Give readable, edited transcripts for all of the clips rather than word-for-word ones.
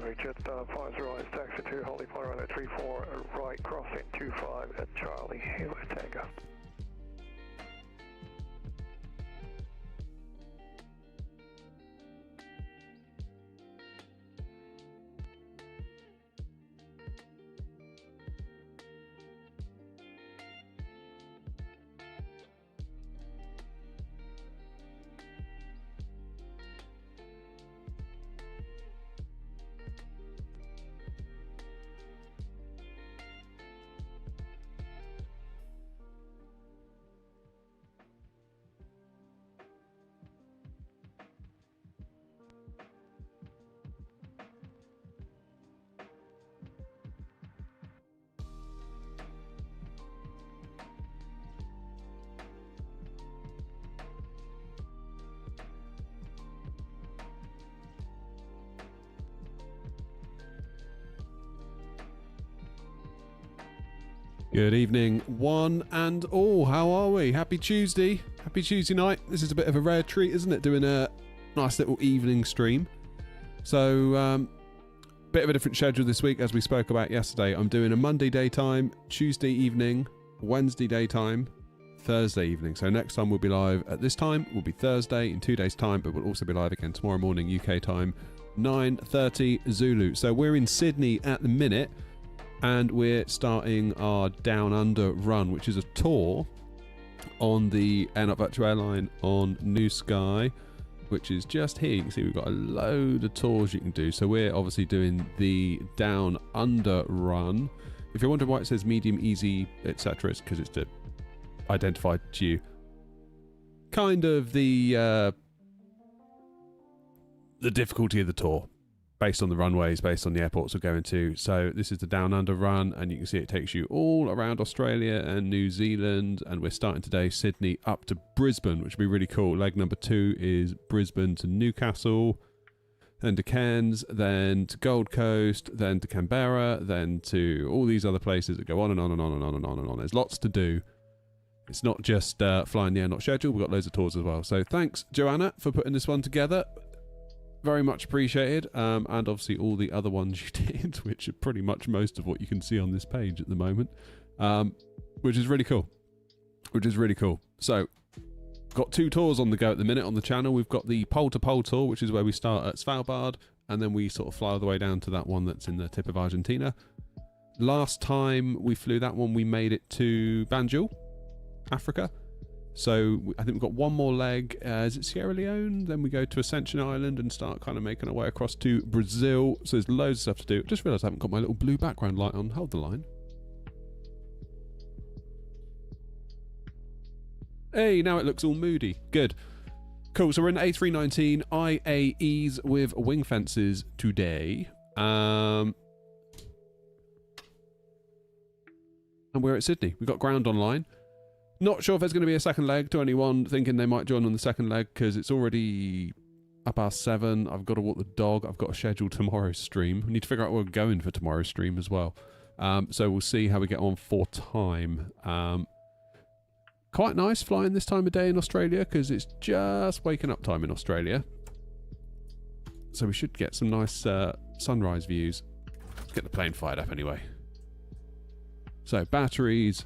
Richard, 5 right, taxi to Holly Point runway 34, right, crossing 25 at Charlie, Hilo Tango. Good evening, one and all. How are we? Happy Tuesday. Happy Tuesday night. This is a bit of a rare treat, isn't it? Doing a nice little evening stream. So, bit of a different schedule this week, as we spoke about yesterday. I'm doing a Monday daytime, Tuesday evening, Wednesday daytime, Thursday evening. So next time we'll be live at this time will be Thursday in 2 days' time, but we'll also be live again tomorrow morning UK time, 9:30 Zulu. So we're in Sydney at the minute. And we're starting our Down Under run, which is a tour on the Air Not Virtual Airline on New Sky, which is just here. You can see we've got a load of tours you can do. So we're obviously doing the Down Under run. If you're wondering why it says medium, easy, etc., it's because it's to identify to you kind of the difficulty of the tour, based on the runways, based on the airports we're going to. So this is the Down Under run, and you can see it takes you all around Australia and New Zealand, and we're starting today Sydney up to Brisbane, which will be really cool. Leg number 2 is Brisbane to Newcastle, then to Cairns, then to Gold Coast, then to Canberra, then to all these other places that go on and on and on and on and on and on. There's lots to do. It's not just flying the Air Not schedule, we've got loads of tours as well. So thanks, Joanna, for putting this one together. Very much appreciated, and obviously all the other ones you did, which are pretty much most of what you can see on this page at the moment, which is really cool. So, got 2 tours on the go at the minute on the channel. We've got the pole-to-pole tour, which is where we start at Svalbard, and then we sort of fly all the way down to that one that's in the tip of Argentina. Last time we flew that one, we made it to Banjul, Africa. So I think we've got one more leg. Is it Sierra Leone? Then we go to Ascension Island and start kind of making our way across to Brazil. So there's loads of stuff to do. Just realised I haven't got my little blue background light on. Hold the line. Hey, now it looks all moody. Good. Cool. So we're in A319 IAEs with wing fences today. And we're at Sydney. We've got ground online. Not sure if there's going to be a second leg, to anyone thinking they might join on the second leg, because it's already 7:30. I've got to walk the dog. I've got to schedule tomorrow's stream. We need to figure out where we're going for tomorrow's stream as well. So we'll see how we get on for time. Quite nice flying this time of day in Australia, because it's just waking up time in Australia. So we should get some nice sunrise views. Let's get the plane fired up anyway. So batteries,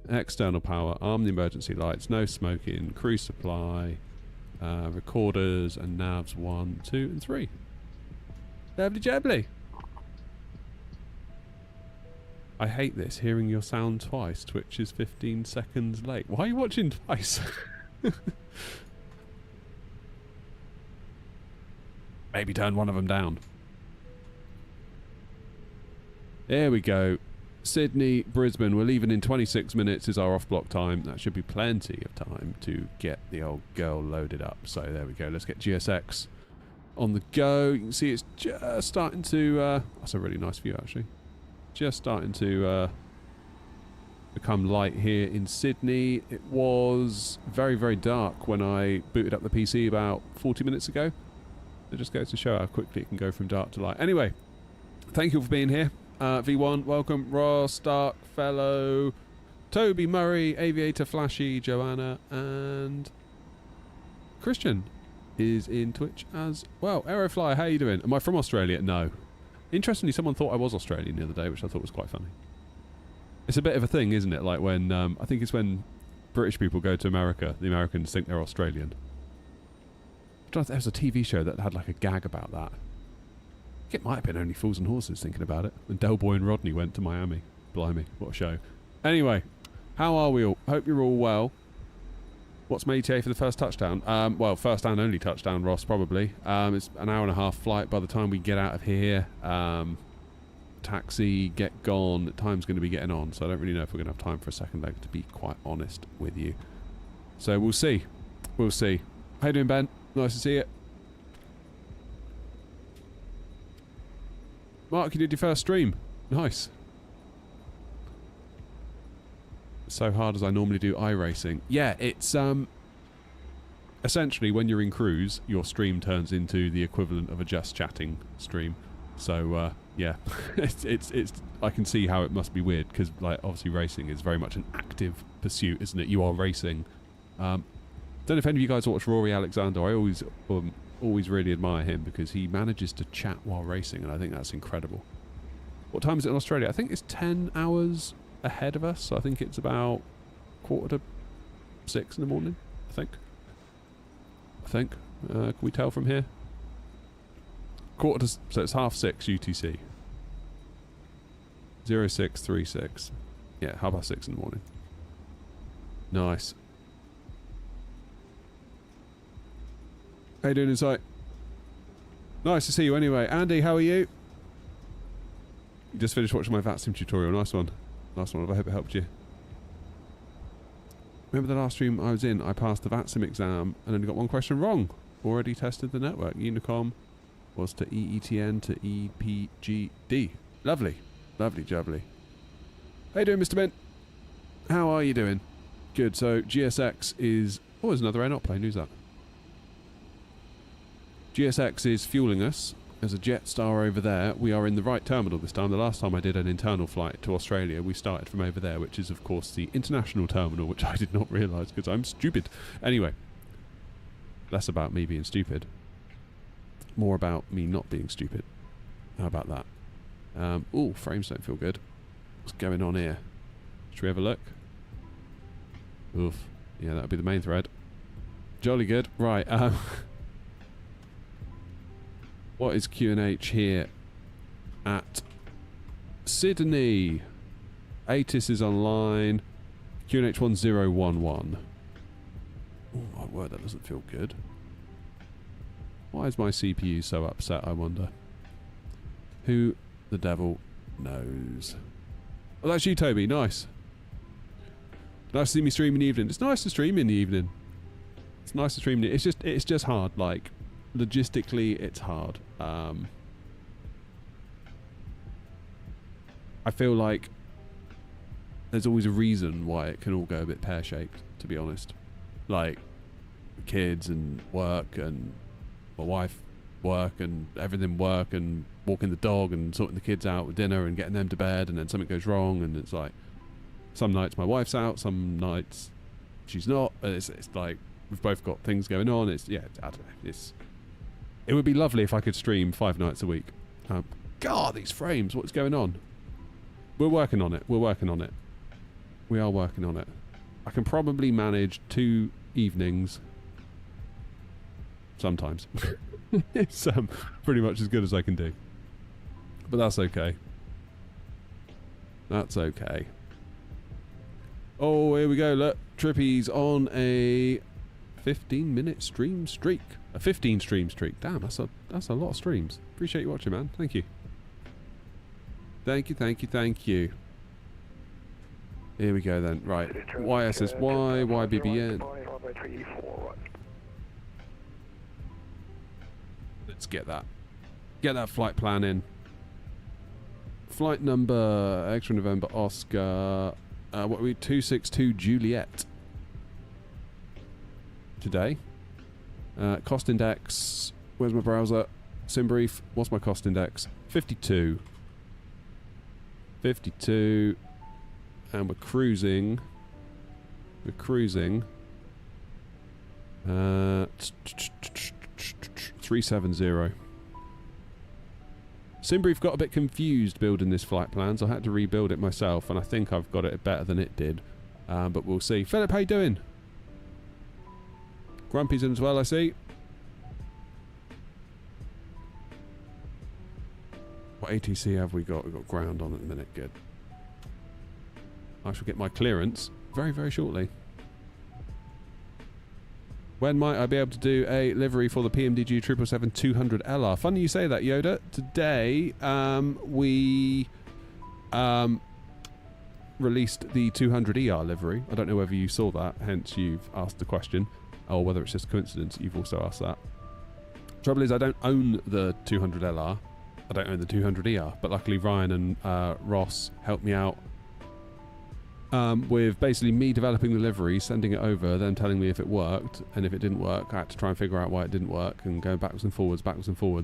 external power, arm the emergency lights, no smoking, cruise supply, recorders and navs 1, 2 and 3. Lovely jubbly. I hate this, hearing your sound twice. Twitch is 15 seconds late. Why are you watching twice? Maybe turn one of them down. There we go. Sydney, Brisbane. We're leaving in 26 minutes is our off-block time. That should be plenty of time to get the old girl loaded up. So there we go. Let's get GSX on the go. You can see it's just starting to... that's a really nice view, actually. Just starting to become light here in Sydney. It was very, very dark when I booted up the PC about 40 minutes ago. It just goes to show how quickly it can go from dark to light. Anyway, thank you for being here. V1, welcome. Ross, Stark, Fellow, Toby, Murray, Aviator, Flashy, Joanna, and Christian is in Twitch as well. Aerofly, how you doing? Am I from Australia? No. Interestingly, someone thought I was Australian the other day, which I thought was quite funny. It's a bit of a thing, isn't it? Like when, I think it's when British people go to America, the Americans think they're Australian. There was a TV show that had like a gag about that. I think it might have been Only Fools and Horses, thinking about it. When Del Boy and Rodney went to Miami. Blimey, what a show. Anyway, how are we all? Hope you're all well. What's my ETA for the first touchdown? Well, first and only touchdown, Ross, probably. It's an hour and a half flight by the time we get out of here. Taxi, get gone. Time's going to be getting on, so I don't really know if we're going to have time for a second leg, to be quite honest with you. So we'll see. We'll see. How you doing, Ben? Nice to see you. Mark, you did your first stream. Nice. So hard as I normally do iRacing. Yeah, it's essentially when you're in cruise, your stream turns into the equivalent of a just chatting stream. So yeah, it's I can see how it must be weird, because like obviously racing is very much an active pursuit, isn't it? You are racing. Don't know if any of you guys watch Rory Alexander. I always really admire him because he manages to chat while racing, and I think that's incredible. What time is it in Australia? I think it's 10 hours ahead of us, so I think it's about 5:45 in the morning, I think. Can we tell from here? So it's 6:30 UTC. 0636. Yeah, 6:30 in the morning. Nice. How you doing, Insight? Nice to see you anyway. Andy, how are you? You just finished watching my VATSIM tutorial. Nice one. Nice one. I hope it helped you. Remember the last stream I was in? I passed the VATSIM exam and only got one question wrong. Already tested the network. Unicom was to EETN to EPGD. Lovely. Lovely jubbly. How you doing, Mr. Mint? How are you doing? Good. So GSX is... Oh, there's another air plane. Who's that? GSX is fueling us. There's a Jetstar over there. We are in the right terminal this time. The last time I did an internal flight to Australia, we started from over there, which is, of course, the international terminal, which I did not realise because I'm stupid. Anyway, less about me being stupid. More about me not being stupid. How about that? Ooh, frames don't feel good. What's going on here? Should we have a look? Oof. Yeah, that would be the main thread. Jolly good. Right. What is QNH here at Sydney? ATIS is online. QNH 1011. Oh my word, that doesn't feel good. Why is my CPU so upset, I wonder? Who the devil knows? Oh, that's you, Toby. Nice. Nice to see me stream in the evening. It's nice to stream in the evening. It's nice to stream in the... It's just hard, like... Logistically, it's hard. I feel like there's always a reason why it can all go a bit pear-shaped, to be honest. Like, kids and work and my wife work and everything work and walking the dog and sorting the kids out with dinner and getting them to bed, and then something goes wrong, and it's like some nights my wife's out, some nights she's not. It's like we've both got things going on. It's, yeah, I don't know. It would be lovely if I could stream 5 nights a week. God, these frames, what's going on? We're working on it. We're working on it. We are working on it. I can probably manage 2 evenings. Sometimes. It's pretty much as good as I can do. But that's okay. That's okay. Oh, here we go. Look, Trippy's on a 15-minute stream streak. A 15 stream streak. Damn, that's a lot of streams. Appreciate you watching, man. Thank you. Thank you, thank you, thank you. Here we go then. Right. YSSY, YBBN. Let's get that. Get that flight plan in. Flight number, Extra November Oscar. What are we? 262 Juliet. Today. Cost index. Where's my browser? SimBrief. What's my cost index? 52. 52. And we're cruising. We're cruising. 370. Simbrief got a bit confused building this flight plan, so I had to rebuild it myself, and I think I've got it better than it did. But we'll see. Philip, how you doing? Grumpy's in as well, I see. What ATC have we got? We've got ground on at the minute. Good. I shall get my clearance very, very shortly. When might I be able to do a livery for the PMDG 777-200LR? Funny you say that, Yoda. Today, we released the 200ER livery. I don't know whether you saw that, hence you've asked the question, or whether it's just coincidence you've also asked that. Trouble is, I don't own the 200LR. I don't own the 200ER, but luckily Ryan and Ross helped me out with basically me developing the livery, sending it over, them telling me if it worked, and if it didn't work, I had to try and figure out why it didn't work, and going backwards and forwards.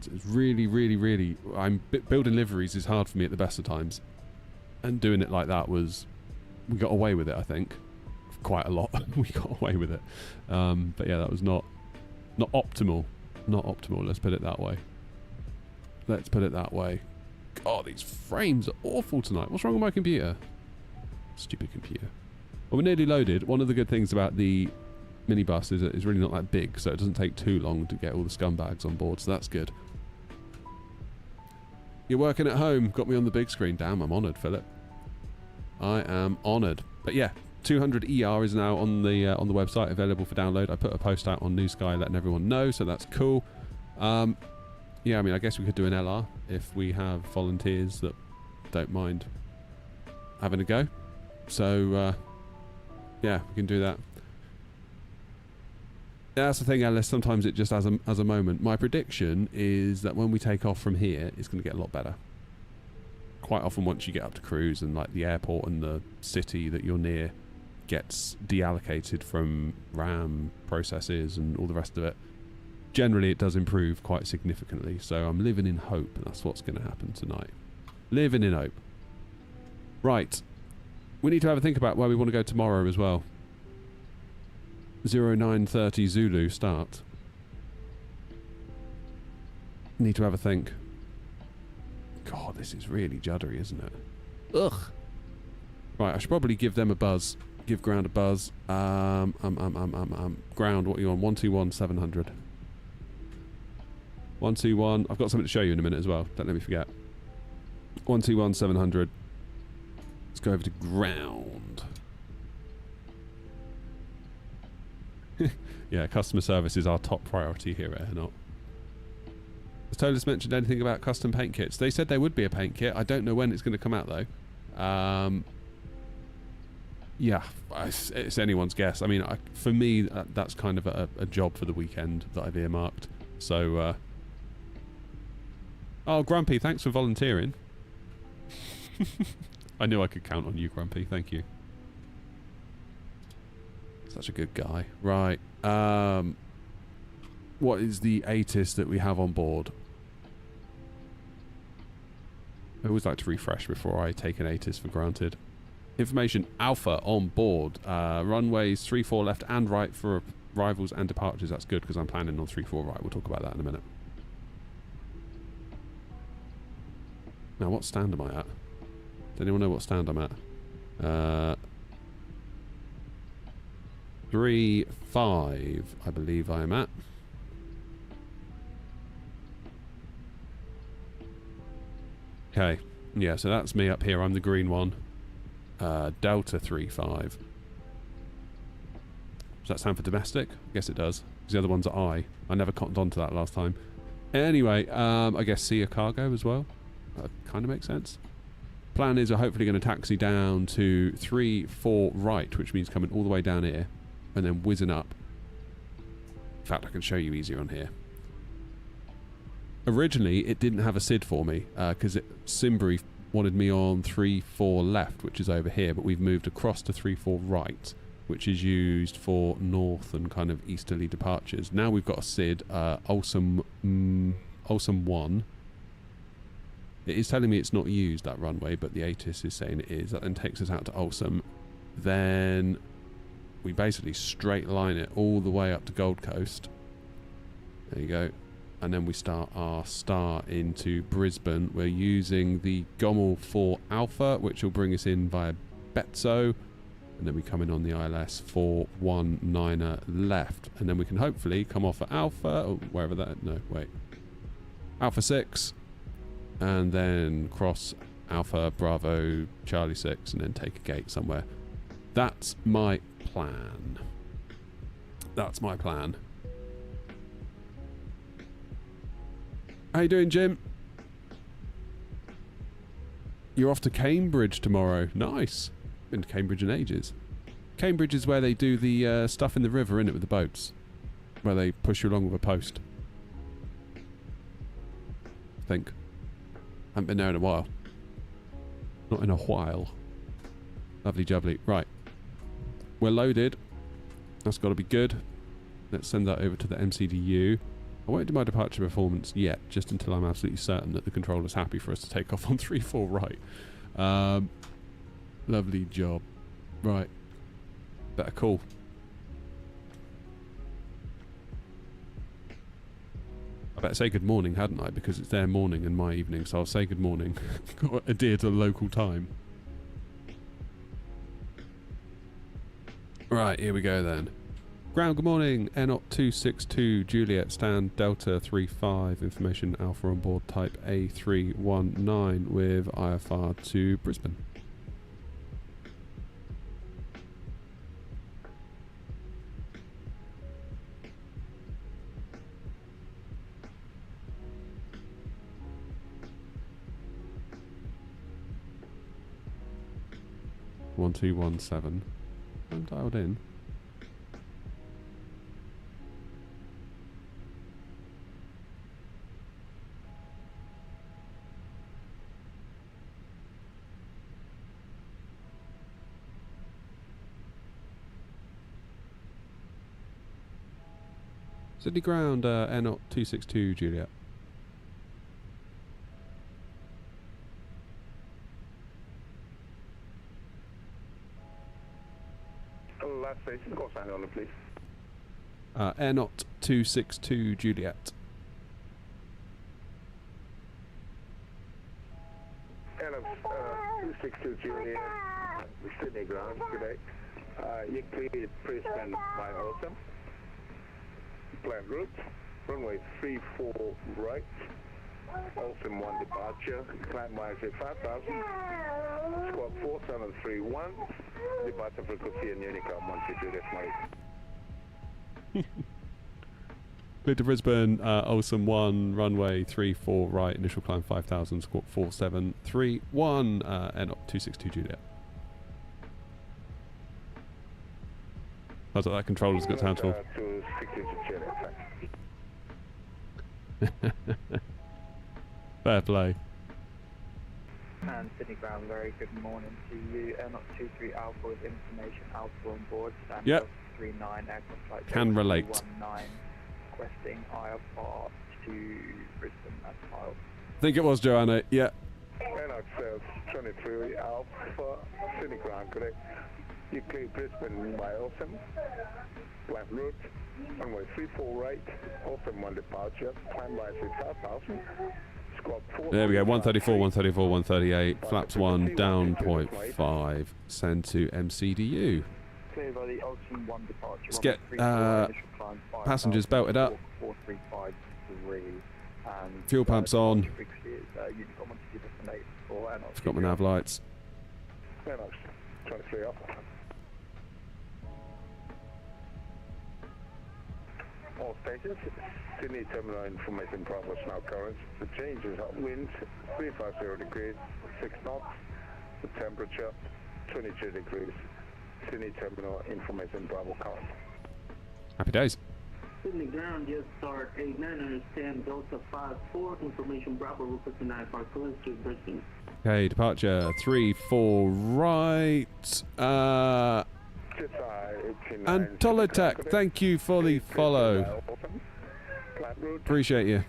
It's really, really, really... building liveries is hard for me at the best of times, and doing it like that was... we got away with it, I think. Quite a lot. We got away with it. But yeah, that was not optimal. Not optimal, let's put it that way. God, these frames are awful tonight. What's wrong with my computer? Stupid computer. Well, we're nearly loaded. One of the good things about the minibus is that it's really not that big, so it doesn't take too long to get all the scumbags on board, so that's good. You're working at home. Got me on the big screen. Damn, I'm honoured, Philip. I am honoured. But yeah, 200ER is now on the website, available for download. I put a post out on New Sky letting everyone know, so that's cool. Yeah, I mean, I guess we could do an LR if we have volunteers that don't mind having a go. So, yeah, we can do that. That's the thing, Alice. Sometimes it just as a moment. My prediction is that when we take off from here, it's going to get a lot better. Quite often, once you get up to cruise and like the airport and the city that you're near gets deallocated from RAM processes and all the rest of it, generally it does improve quite significantly. So I'm living in hope, and that's what's going to happen tonight. Living in hope. Right. We need to have a think about where we want to go tomorrow as well. 0930 Zulu start. Need to have a think. God, this is really juddery, isn't it? Ugh. Right, I should probably give them a buzz. Give ground a buzz. Ground, what are you on? 121 700. 121. I've got something to show you in a minute as well. Don't let me forget. 121 700. Let's go over to ground. Yeah, customer service is our top priority here at Airnaut. Has Tolis mentioned anything about custom paint kits? They said there would be a paint kit. I don't know when it's going to come out though. Yeah, it's anyone's guess. I mean, for me, that's kind of a job for the weekend that I've earmarked. So, oh, Grumpy, thanks for volunteering. I knew I could count on you, Grumpy. Thank you. Such a good guy. Right. What is the ATIS that we have on board? I always like to refresh before I take an ATIS for granted. Information Alpha on board. Runways 34 left and right for arrivals and departures. That's good because I'm planning on 34 right. We'll talk about that in a minute. Now, what stand am I at? Does anyone know what stand I'm at? 3-5, I believe I am at. Okay, yeah, so that's me up here. I'm the green one. Delta 3-5. Does that stand for domestic? I guess it does. Because the other ones are I. I never cottoned on to that last time. Anyway, I guess sea or cargo as well. That kind of makes sense. Plan is we're hopefully going to taxi down to 3-4 right, which means coming all the way down here and then whizzing up. In fact, I can show you easier on here. Originally, it didn't have a SID for me because Simbrief wanted me on 3-4 left, which is over here, but we've moved across to 3-4 right, which is used for north and kind of easterly departures. Now we've got a SID, Olsen 1. It is telling me it's not used, that runway, but the ATIS is saying it is. That then takes us out to Olsen. Then we basically straight line it all the way up to Gold Coast. There you go. And then we start our start into Brisbane. We're using the Gommel 4 Alpha, which will bring us in via Betzo. And then we come in on the ILS 419er left. And then we can hopefully come off at Alpha, or wherever that... No, wait. Alpha 6. And then cross Alpha, Bravo, Charlie 6, and then take a gate somewhere. That's my plan. That's my plan. How you doing, Jim? You're off to Cambridge tomorrow. Nice. Been to Cambridge in ages. Cambridge is where they do the stuff in the river, innit, with the boats. Where they push you along with a post. I think. Haven't been there in a while. Not in a while. Lovely jubbly. Right. We're loaded. That's got to be good. Let's send that over to the MCDU. I won't do my departure performance yet, just until I'm absolutely certain that the controller's happy for us to take off on 3-4 right. Lovely job. Right. Better call. I better say good morning, hadn't I? Because it's their morning and my evening, so I'll say good morning. Got to adhere to the local time. Right, here we go then. Ground, good morning. Airnaut 262, Juliet, stand Delta 35, information Alpha on board, type A319 with IFR to Brisbane. One two one seven. I'm dialed in. Sydney ground, Airnaut 262, Juliet. Last station, call sign on, please. Airnaut 262, Juliet. Airnaut 262, Juliet. Sydney ground, good day. You cleared Brisbane by Autumn. Plan route, runway 34 right. Autumn 1 departure, climb by 5,000. Squawk 4731. Departure frequency and Unicom 122, that's my... Cleared to Brisbane, Olsen 1, runway 34 right, initial climb 5,000, squawk 4731, Airnaut 262 Juliet. How's that controller's got sound for? 262 Juliet, Fair play. And Sydney ground, very good morning to you. Airnaut 23 Alpha with information Alpha on board. Yep. 39 aircraft flight. Can relate. 19 requesting IFR to Brisbane as filed. I think it was Joanna, yeah. Airnaut 23 Alpha, Sydney ground, correct. You clear Brisbane by Autumn. Plan route, runway 34 right, Autumn 1 departure, climb by 5,000. There we go, 134, 134, 138, flaps 1, down 0.5, send to MCDU. Clear by the Autumn 1 departure. Let's get passengers belted up. 4353. Fuel pumps on. Forgot my nav lights. 23 up. All stations, Sydney terminal information progress now current. The changes are winds 350 degrees, 6 knots. The temperature 22 degrees. Sydney terminal information Bravo current. Happy days. Sydney ground, yes, start 89, understand Delta 54, information Bravo, requesting 95 clearance to Brisbane. Okay, departure 34 right. And Tolotech, thank you for the follow. Appreciate you.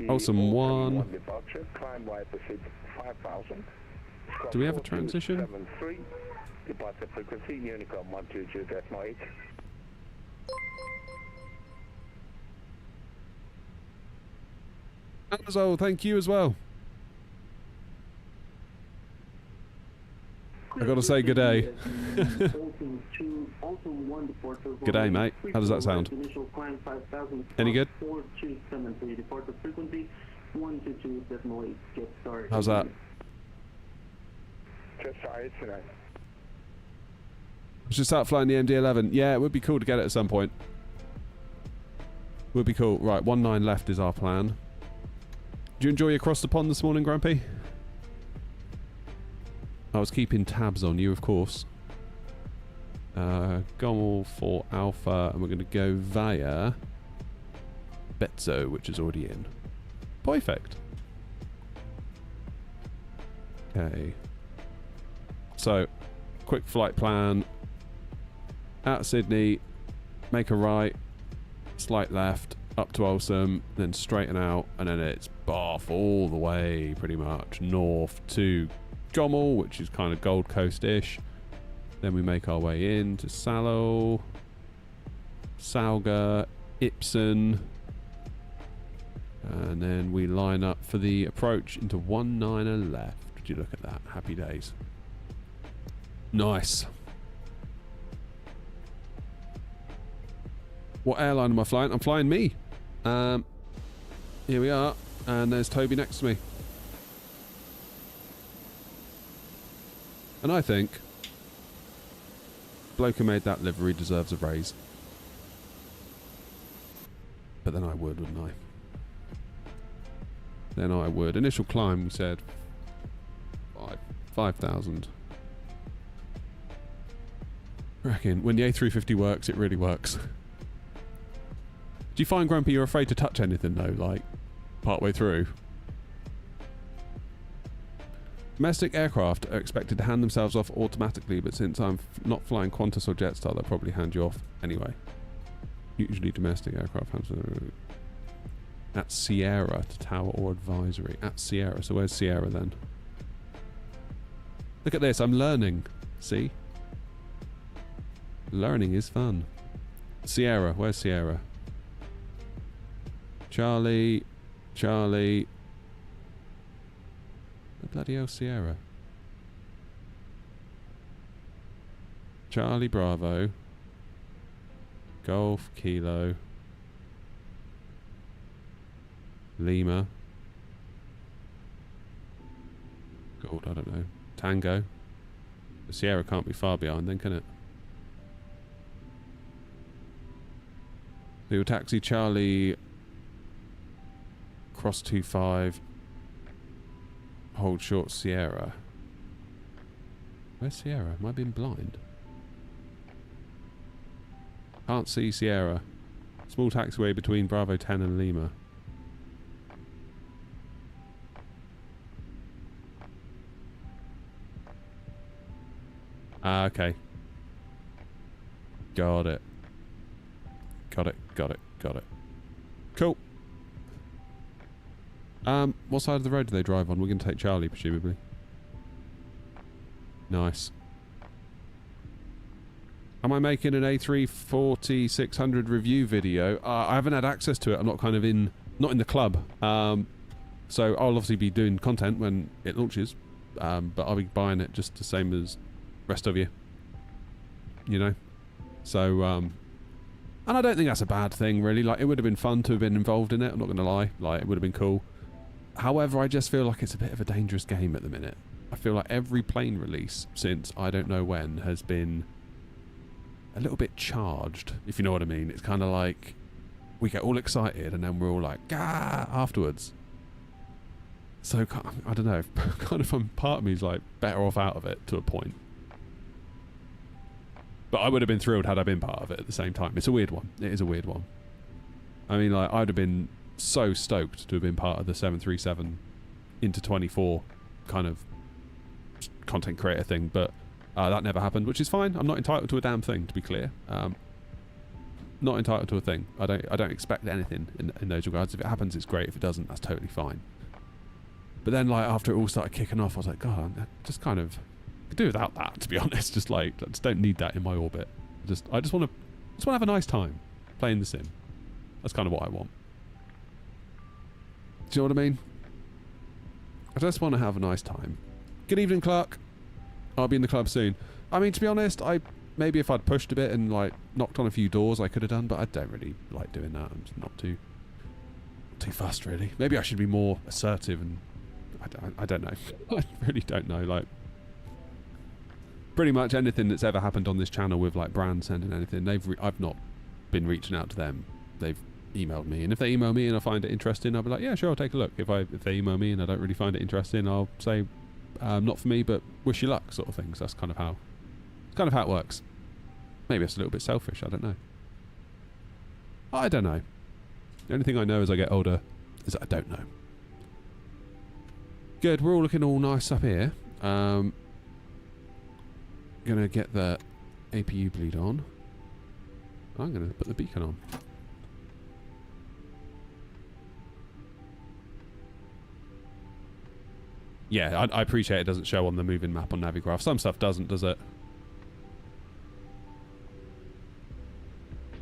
Awesome one. Do we have a transition? Departure frequency Unicom 122, that's my 8. Amazon, thank you as well. I gotta say good day. Good day, mate. How does that sound? Any good? How's that? Just started tonight. I should start flying the MD-11. Yeah, it would be cool to get it at some point. Would be cool. Right, 19 left is our plan. Did you enjoy your cross the pond this morning, Grumpy? I was keeping tabs on you, of course. Gommel for Alpha, and we're going to go via Betzo, which is already in. Perfect. Okay. So, quick flight plan. At Sydney, make a right, slight left, up to Ulsom, then straighten out, and then it's Bath all the way, pretty much, north to Gommel, which is kind of Gold Coast-ish. Then we make our way in to Sallow, Salga, Ipsen, and then we line up for the approach into 19 left. Would you look at that? Happy days. Nice. What airline am I flying? I'm flying me. Here we are, and there's Toby next to me. And I think bloke who made that livery deserves a raise. But then I would, wouldn't I? Then I would. Initial climb, we said 5,000. I reckon when the A350 works, it really works. Do you find, Grumpy, you're afraid to touch anything though, like partway through? Domestic aircraft are expected to hand themselves off automatically, but since I'm not flying Qantas or Jetstar, they'll probably hand you off anyway. Usually domestic aircraft hands at Sierra to tower or advisory. At Sierra, so where's Sierra then? Look at this, I'm learning. See? Learning is fun. Sierra, where's Sierra? Charlie. The bloody hell, Sierra. Charlie Bravo. Golf Kilo. Lima. God, I don't know. Tango. The Sierra can't be far behind then, can it? So you'll taxi Charlie cross 25, hold short Sierra. Where's Sierra? Am I being blind? Can't see Sierra. Small taxiway between Bravo 10 and Lima. Ah, okay. Got it. Got it. Cool. What side of the road do they drive on? We're going to take Charlie, presumably. Nice. Am I making an A340 600 review video? I haven't had access to it. I'm not not in the club. So I'll obviously be doing content when it launches. But I'll be buying it just the same as rest of you. You know? So, and I don't think that's a bad thing, really. Like, it would have been fun to have been involved in it. I'm not going to lie. Like, it would have been cool. However, I just feel like it's a bit of a dangerous game at the minute. I feel like every plane release since I don't know when has been a little bit charged, if you know what I mean. It's kind of like we get all excited and then we're all like, "Gah!" afterwards. So, I don't know. Kind of, part of me is like better off out of it to a point. But I would have been thrilled had I been part of it at the same time. It's a weird one. It is a weird one. I mean, like, I'd have been so stoked to have been part of the 737 into 24 kind of content creator thing, but that never happened, which is fine. I'm not entitled to a damn thing, to be clear. Not entitled to a thing. I don't expect anything in those regards. If it happens, it's great. If it doesn't, that's totally fine. But then, like, after it all started kicking off, I was like, God, I just kind of could do without that, to be honest. Just like, I just don't need that in my orbit. I just want to have a nice time playing the sim. That's kind of what I want. Do you know what I mean? I just want to have a nice time. Good evening, Clark. I'll be in the club soon. I mean, to be honest, maybe if I'd pushed a bit and like knocked on a few doors, I could have done, but I don't really like doing that. I'm just not too fussed, really. Maybe I should be more assertive, and I don't know. I really don't know. Like, pretty much anything that's ever happened on this channel with like brands sending anything, I've not been reaching out to them. They've emailed me, and if they email me and I find it interesting, I'll be like, yeah, sure, I'll take a look. If they email me and I don't really find it interesting, I'll say, not for me, but wish you luck, sort of things. That's kind of how it works. Maybe it's a little bit selfish. I don't know. I don't know. The only thing I know as I get older is that I don't know. Good. We're all looking all nice up here. Gonna get the APU bleed on. I'm gonna put the beacon on. Yeah, I appreciate it doesn't show on the moving map on Navigraph. Some stuff doesn't, does it?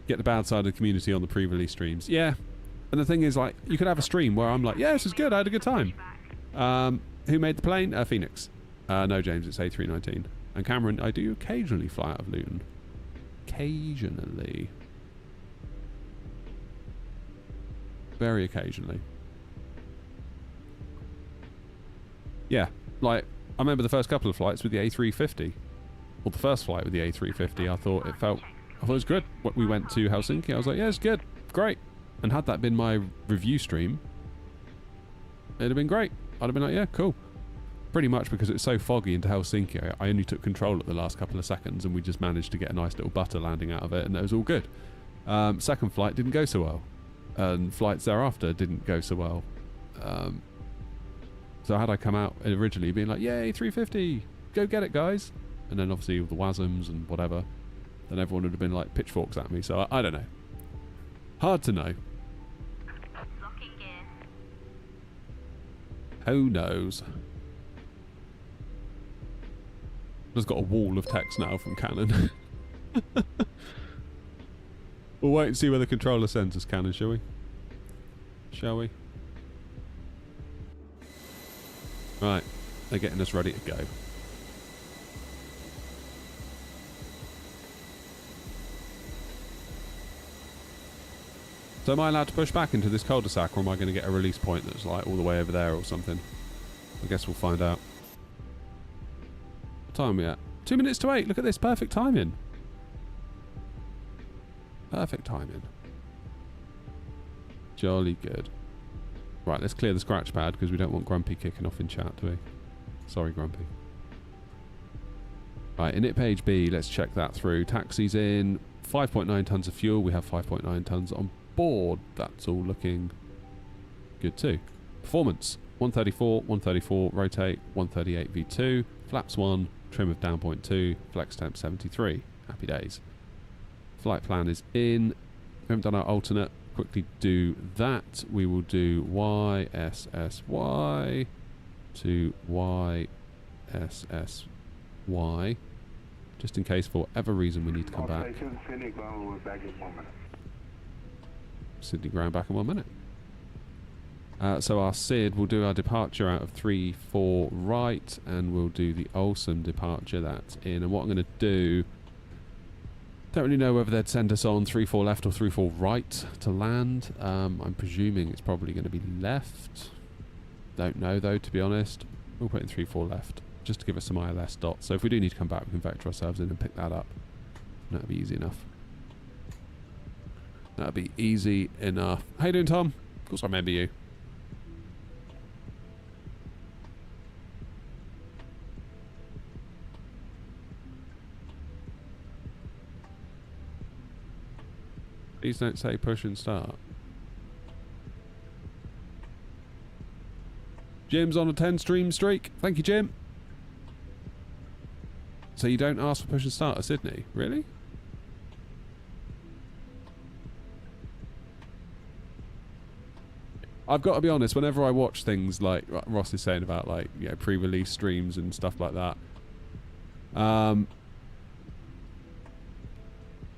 Get the bad side of the community on the pre-release streams. Yeah. And the thing is, like, you could have a stream where I'm like, yeah, this is good, I had a good time. Who made the plane? Phoenix. No, James, it's A319. And Cameron, I do occasionally fly out of Luton. Occasionally. Very occasionally. Yeah, like, I remember the first couple of flights with the A350. Well, the first flight with the A350, I thought it was good. We went to Helsinki, I was like, yeah, it's good, great. And had that been my review stream, it'd have been great. I'd have been like, yeah, cool. Pretty much because it's so foggy into Helsinki, I only took control at the last couple of seconds, and we just managed to get a nice little butter landing out of it, and it was all good. Second flight didn't go so well. And flights thereafter didn't go so well. So had I come out originally being like, yay, 350, go get it, guys. And then obviously with the WASMs and whatever, then everyone would have been like pitchforks at me. So I don't know. Hard to know. Who knows? Just got a wall of text now from Canon. We'll wait and see where the controller sends us, Canon, shall we? Shall we? Right, they're getting us ready to go. So am I allowed to push back into this cul-de-sac, or am I going to get a release point that's like all the way over there or something? I guess we'll find out. What time are we at? 2 minutes to 8. Look at this. Perfect timing. Perfect timing. Jolly good. Right, let's clear the scratch pad because we don't want Grumpy kicking off in chat, do we? Sorry, Grumpy. Right, init page B, let's check that through. Taxis in, 5.9 tonnes of fuel. We have 5.9 tonnes on board. That's all looking good too. Performance, 134, 134, rotate, 138 V2, flaps 1, trim of down 0.2, flex temp 73. Happy days. Flight plan is in. We haven't done our alternate. Quickly do that. We will do YSSY to YSSY, just in case for whatever reason we need to come back. Sydney ground back in 1 minute. So our SID will do our departure out of 3-4 right, and we'll do the Olsen departure. That's in. And what I'm going to do, don't really know whether they'd send us on 3-4 left or 3-4 right to land. I'm presuming it's probably going to be left. Don't know though, to be honest. We'll put in 3-4 left just to give us some ILS dots. So if we do need to come back, we can vector ourselves in and pick that up. That'll be easy enough. That'll be easy enough. How you doing, Tom? Of course I remember you. Please don't say push and start. Jim's on a 10 stream streak. Thank you, Jim. So you don't ask for push and start at Sydney? Really? I've got to be honest, whenever I watch things like Ross is saying about, like, you know, pre-release streams and stuff like that,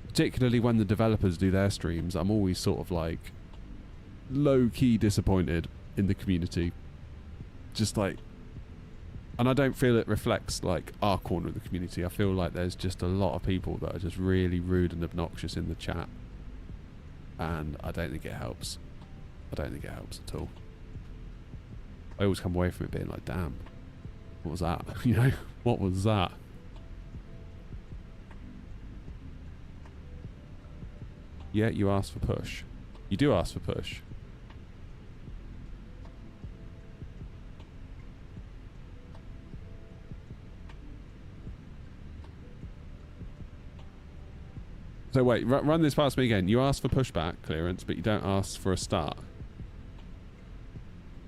particularly when the developers do their streams, I'm always sort of like low-key disappointed in the community. Just like, and I don't feel it reflects like our corner of the community. I feel like there's just a lot of people that are just really rude and obnoxious in the chat, and I don't think it helps. I don't think it helps at all. I always come away from it being like, damn, what was that? You know, what was that? Yeah, you asked for push. You do ask for push. So wait, run this past me again. You ask for pushback clearance, but you don't ask for a start.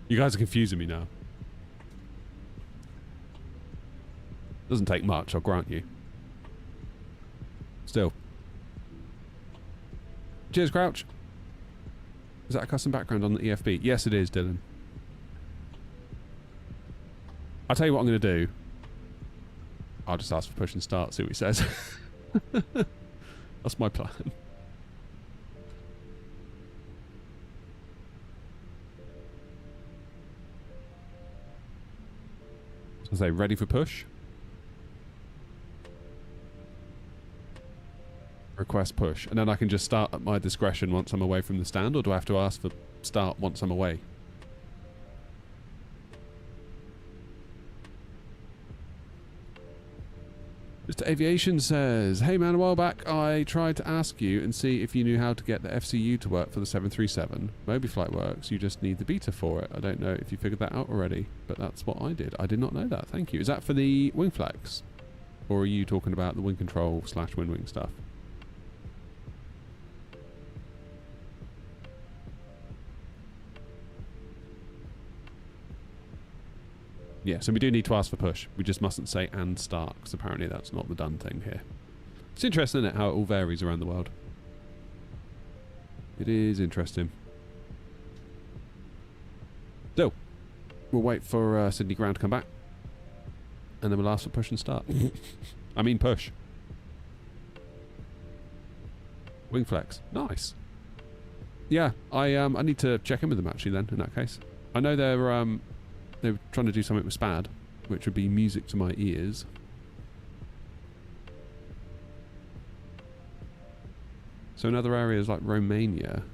You guys are confusing me now. Doesn't take much, I'll grant you. Still. Cheers, Crouch. Is that a custom background on the EFB? Yes, it is, Dylan. I'll tell you what I'm going to do. I'll just ask for push and start, see what he says. That's my plan. So say, ready for push? Request push. And then I can just start at my discretion once I'm away from the stand, or do I have to ask for start once I'm away? Mr. Aviation says, hey man, a while back I tried to ask you and see if you knew how to get the FCU to work for the 737. MobiFlight works, you just need the beta for it. I don't know if you figured that out already, but that's what I did. I did not know that, thank you. Is that for the wing flex? Or are you talking about the wing control / wind wing stuff? Yeah, so we do need to ask for push. We just mustn't say and start, because apparently that's not the done thing here. It's interesting, isn't it, how it all varies around the world. It is interesting. So, we'll wait for Sydney Ground to come back. And then we'll ask for push and start. I mean push. Wing flex. Nice. Yeah, I need to check in with them actually then, in that case. I know they were trying to do something with SPAD, which would be music to my ears. So in other areas like Romania,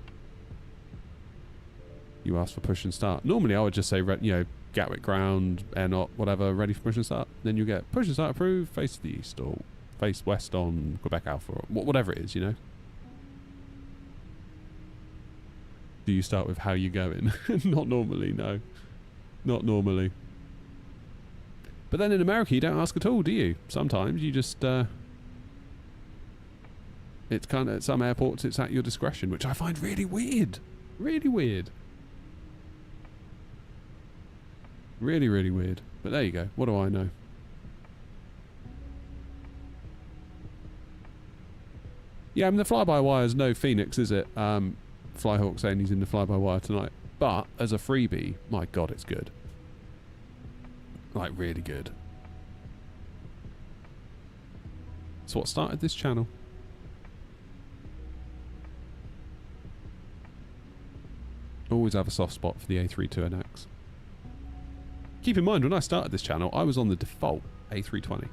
you ask for push and start. Normally I would just say, you know, Gatwick ground, air not, whatever, ready for push and start. Then you get push and start approved, face to the east, or face west on Quebec Alpha, or whatever it is, you know. Do you start with how you going? Not normally, no. Not normally. But then in America you don't ask at all, do you? Sometimes you just it's kind of, at some airports it's at your discretion, which I find really weird. Really weird. Really, really weird. But there you go. What do I know? Yeah, I mean the fly-by-wire is no Phoenix, is it? Flyhawk saying he's in the fly-by-wire tonight. But as a freebie, my god, it's good. Like, really good. It's what started this channel. Always have a soft spot for the A32NX. Keep in mind, when I started this channel, I was on the default A320.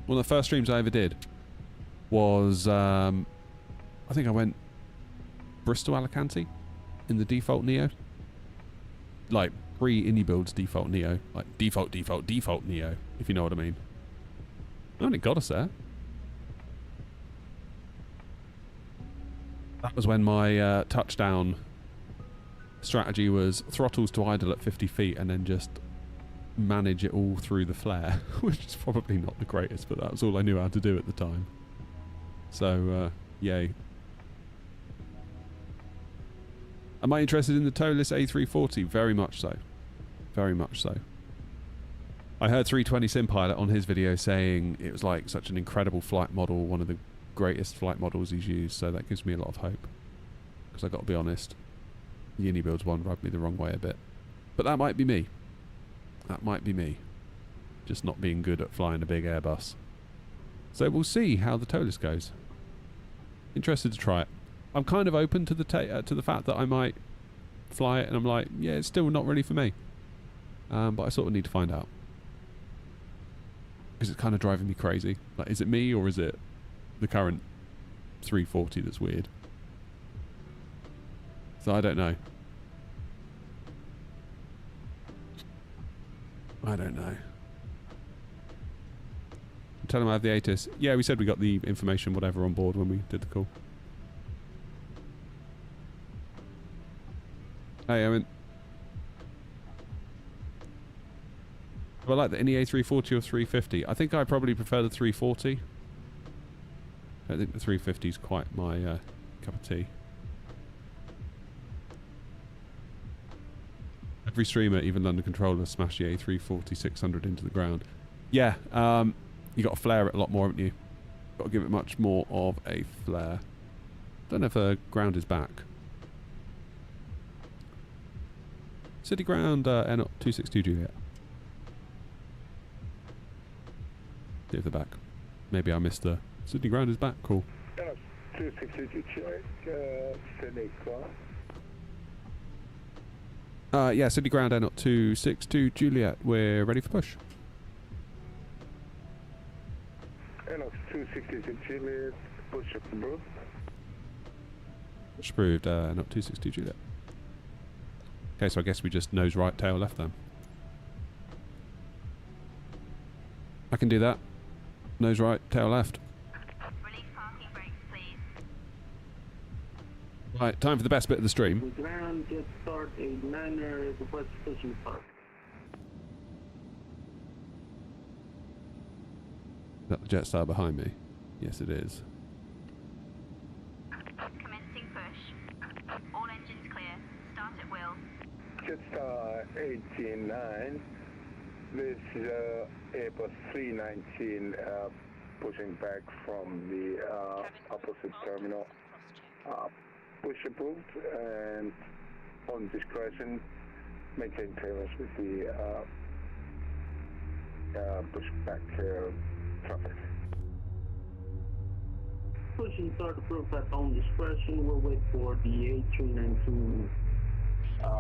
One of the first streams I ever did was, I think I went Bristol Alicante in the default Neo. Like pre-Indie Builds default Neo. Like default Neo, if you know what I mean. And it got us there. That was when my touchdown strategy was throttles to idle at 50 feet and then just manage it all through the flare, which is probably not the greatest, but that was all I knew how to do at the time. So, yay. Am I interested in the toeless A340? Very much so. Very much so. I heard 320 Simpilot on his video saying it was like such an incredible flight model, one of the greatest flight models he's used, so that gives me a lot of hope. Because I've got to be honest, the Indie Builds one rubbed me the wrong way a bit. But that might be me. That might be me. Just not being good at flying a big Airbus. So we'll see how the toeless goes. Interested to try it. I'm kind of open to the fact that I might fly it, and I'm like, yeah, it's still not really for me. But I sort of need to find out. Because it's kind of driving me crazy. Like, is it me or is it the current 340 that's weird? So I don't know. I don't know. Tell them I have the ATIS. Yeah, we said we got the information, whatever, on board when we did the call. Hey, Owen. Do I like the NEA 340 or 350? I think I probably prefer the 340. I don't think the 350 is quite my cup of tea. Every streamer, even London Controller, smashed the A340 600 into the ground. Yeah, you got to flare it a lot more, haven't you? Got to give it much more of a flare. Don't know if the ground is back. City ground, N 262 Juliet. See if they're back. Maybe I missed the Sydney ground is back. Cool. 262 Juliet, Sydney ground. Yeah, Sydney ground, N 262 Juliet. We're ready for push. N 262 Juliet, push approved. Push approved, N 262 Juliet. Okay, so I guess we just nose right, tail left then. I can do that. Nose right, tail left. Release parking brakes, please. Right, time for the best bit of the stream. Ground, get start 89er, request pushing park. Is that the Jetstar behind me? Yes, it is. Commencing push. All engines clear. Start at will. Jetstar 189. This is Airbus 319 pushing back from the opposite terminal. Push approved, and on discretion, maintain clearance with the push back traffic. Pushing start approved at own discretion. We'll wait for the A319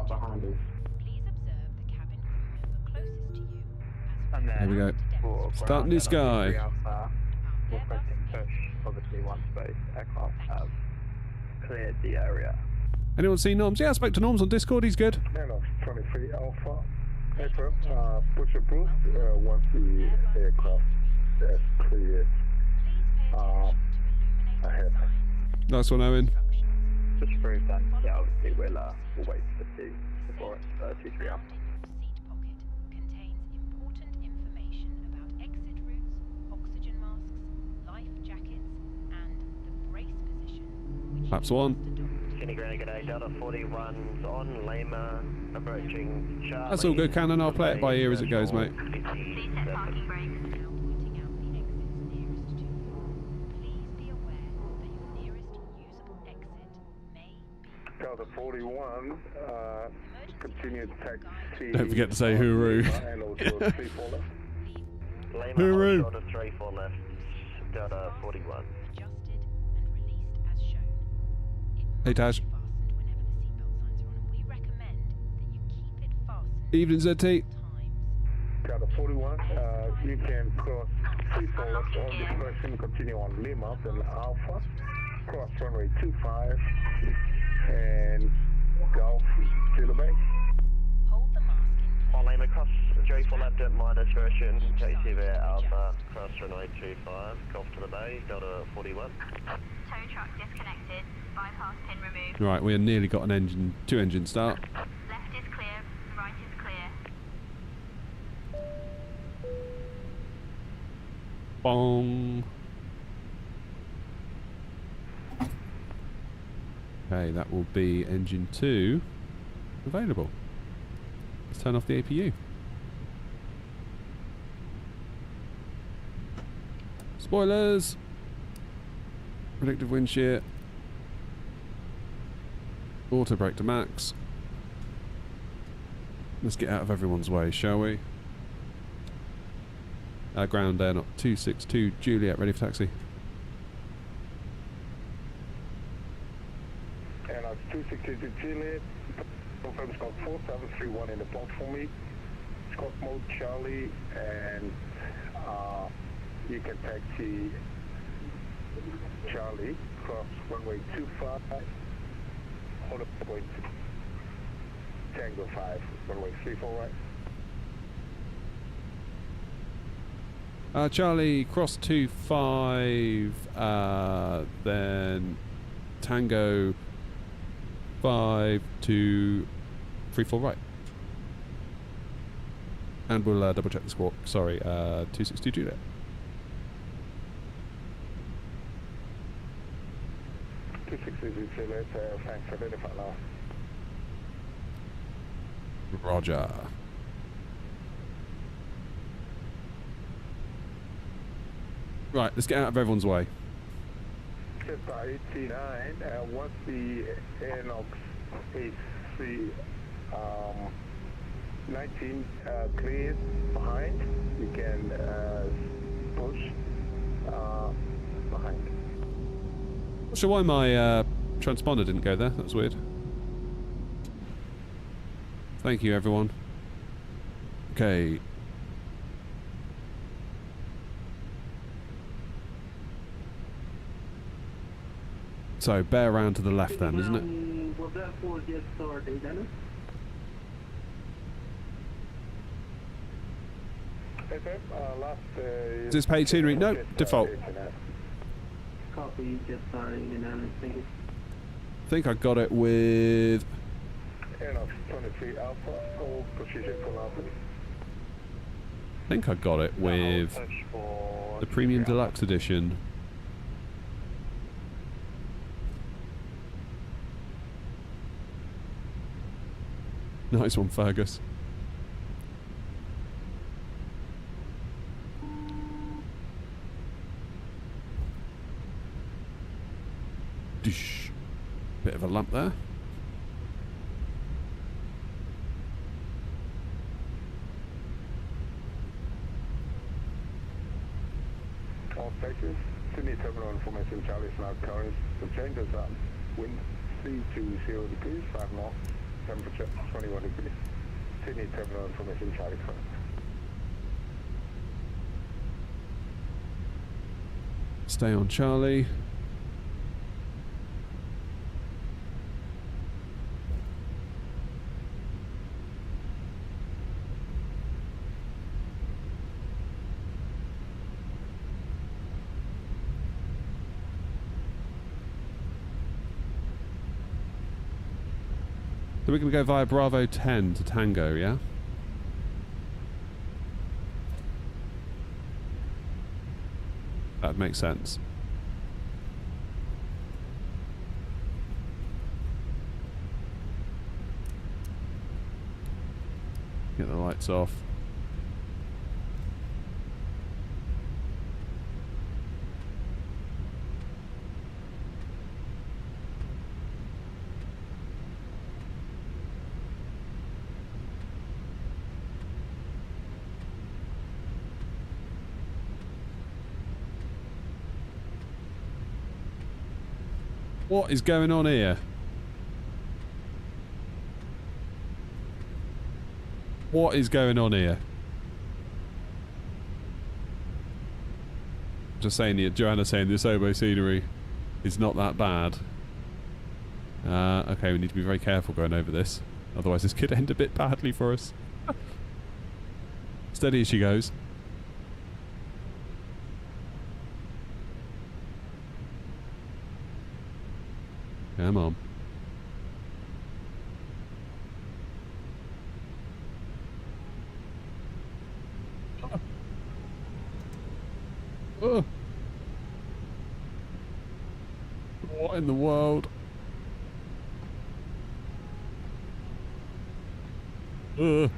behind us. Please observe the cabin crew member closest to you. And then There we go. for Start in the sky. Requesting push. Obviously, once both aircraft have cleared the area. Anyone see Norms? Yeah, I spoke to Norms on Discord. He's good. Airlock 23 Alpha. Aircraft push approved once the aircraft is cleared ahead. Nice one, Owen. Push approved then. Yeah, obviously we'll wait for the two before it's 23 Alpha. Seat pocket contains important information about exit routes, oxygen masks, life jackets, and the brace position, which Laps you one. must adopt. Sydney Ground, good day, Delta 41's on, Lima, approaching Charlie. That's all good, Cannon. I'll play it by ear as it goes, mate. Please set parking brakes. Now pointing out the exits nearest to you. Please be aware that your nearest usable exit may be... Delta 41, continued taxi. Don't forget to say hooroo. And also 34 left. Lima, Hooroo. hold short of 34 left, Delta 41. Adjusted and released as shown. It Hey, must Taj. be fastened whenever the seatbelt signs are on, and we recommend that you keep it fastened Evening, ZT. at all times. Delta 41, you can cross 34 left on discretion, continue on Lima, then Alpha, cross runway 25, and Golf to the bay. Hold the mask in place. On Lima, cross 34 left at my discretion, KCV Alpha, cross runway 25, Golf to the bay, Delta 41. Tow truck disconnected. Bypass pin removed. Right, we have nearly got an engine, 2 engine start. Left is clear. Right is clear. Bong. Okay, that will be engine 2 available. Let's turn off the APU. Spoilers! Predictive wind shear. Auto brake to max. Let's get out of everyone's way, shall we? Ground there, not 262 Juliet, ready for taxi. And 262 Juliet, Confirm Scott 4731 in the port for me. Scott mode Charlie, and you can taxi Charlie cross runway 25 on a point Tango 5, runway 34 right. Charlie, cross 25, then Tango 5 to 34 right. And we'll double check the squawk. Sorry, 262 Juliet. Juliet, thanks, identify now. Roger. Right, let's get out of everyone's way. Cessna 89, once the Airnox AC 19 clears behind, you can push behind. Not sure why my transponder didn't go there. That was weird. Thank you, everyone. Okay. So, bear round to the left then, isn't it? Was that for just start, Dennis? Is this paid scenery? No, default. Copy, just starting, Dennis. Thank you. I think I got it with... Airnox 23 Alpha, all precision for Alpha. I think I got it with the Premium Deluxe Edition. Nice one, Fergus. Doosh. Bit of a lump there. All stations, Sydney Terminal information, Charlie is now current. The changes are wind 320 degrees, 5 knots, temperature 21 degrees. Sydney Terminal information, Charlie current. Stay on Charlie. So we're going to go via Bravo 10 to Tango, yeah? That makes sense. Get the lights off. What is going on here? What is going on here? Just saying here, Joanna saying this oboe scenery is not that bad. Okay, we need to be very careful going over this. Otherwise this could end a bit badly for us. Steady as she goes. Come on. Oh. What in the world? Sydney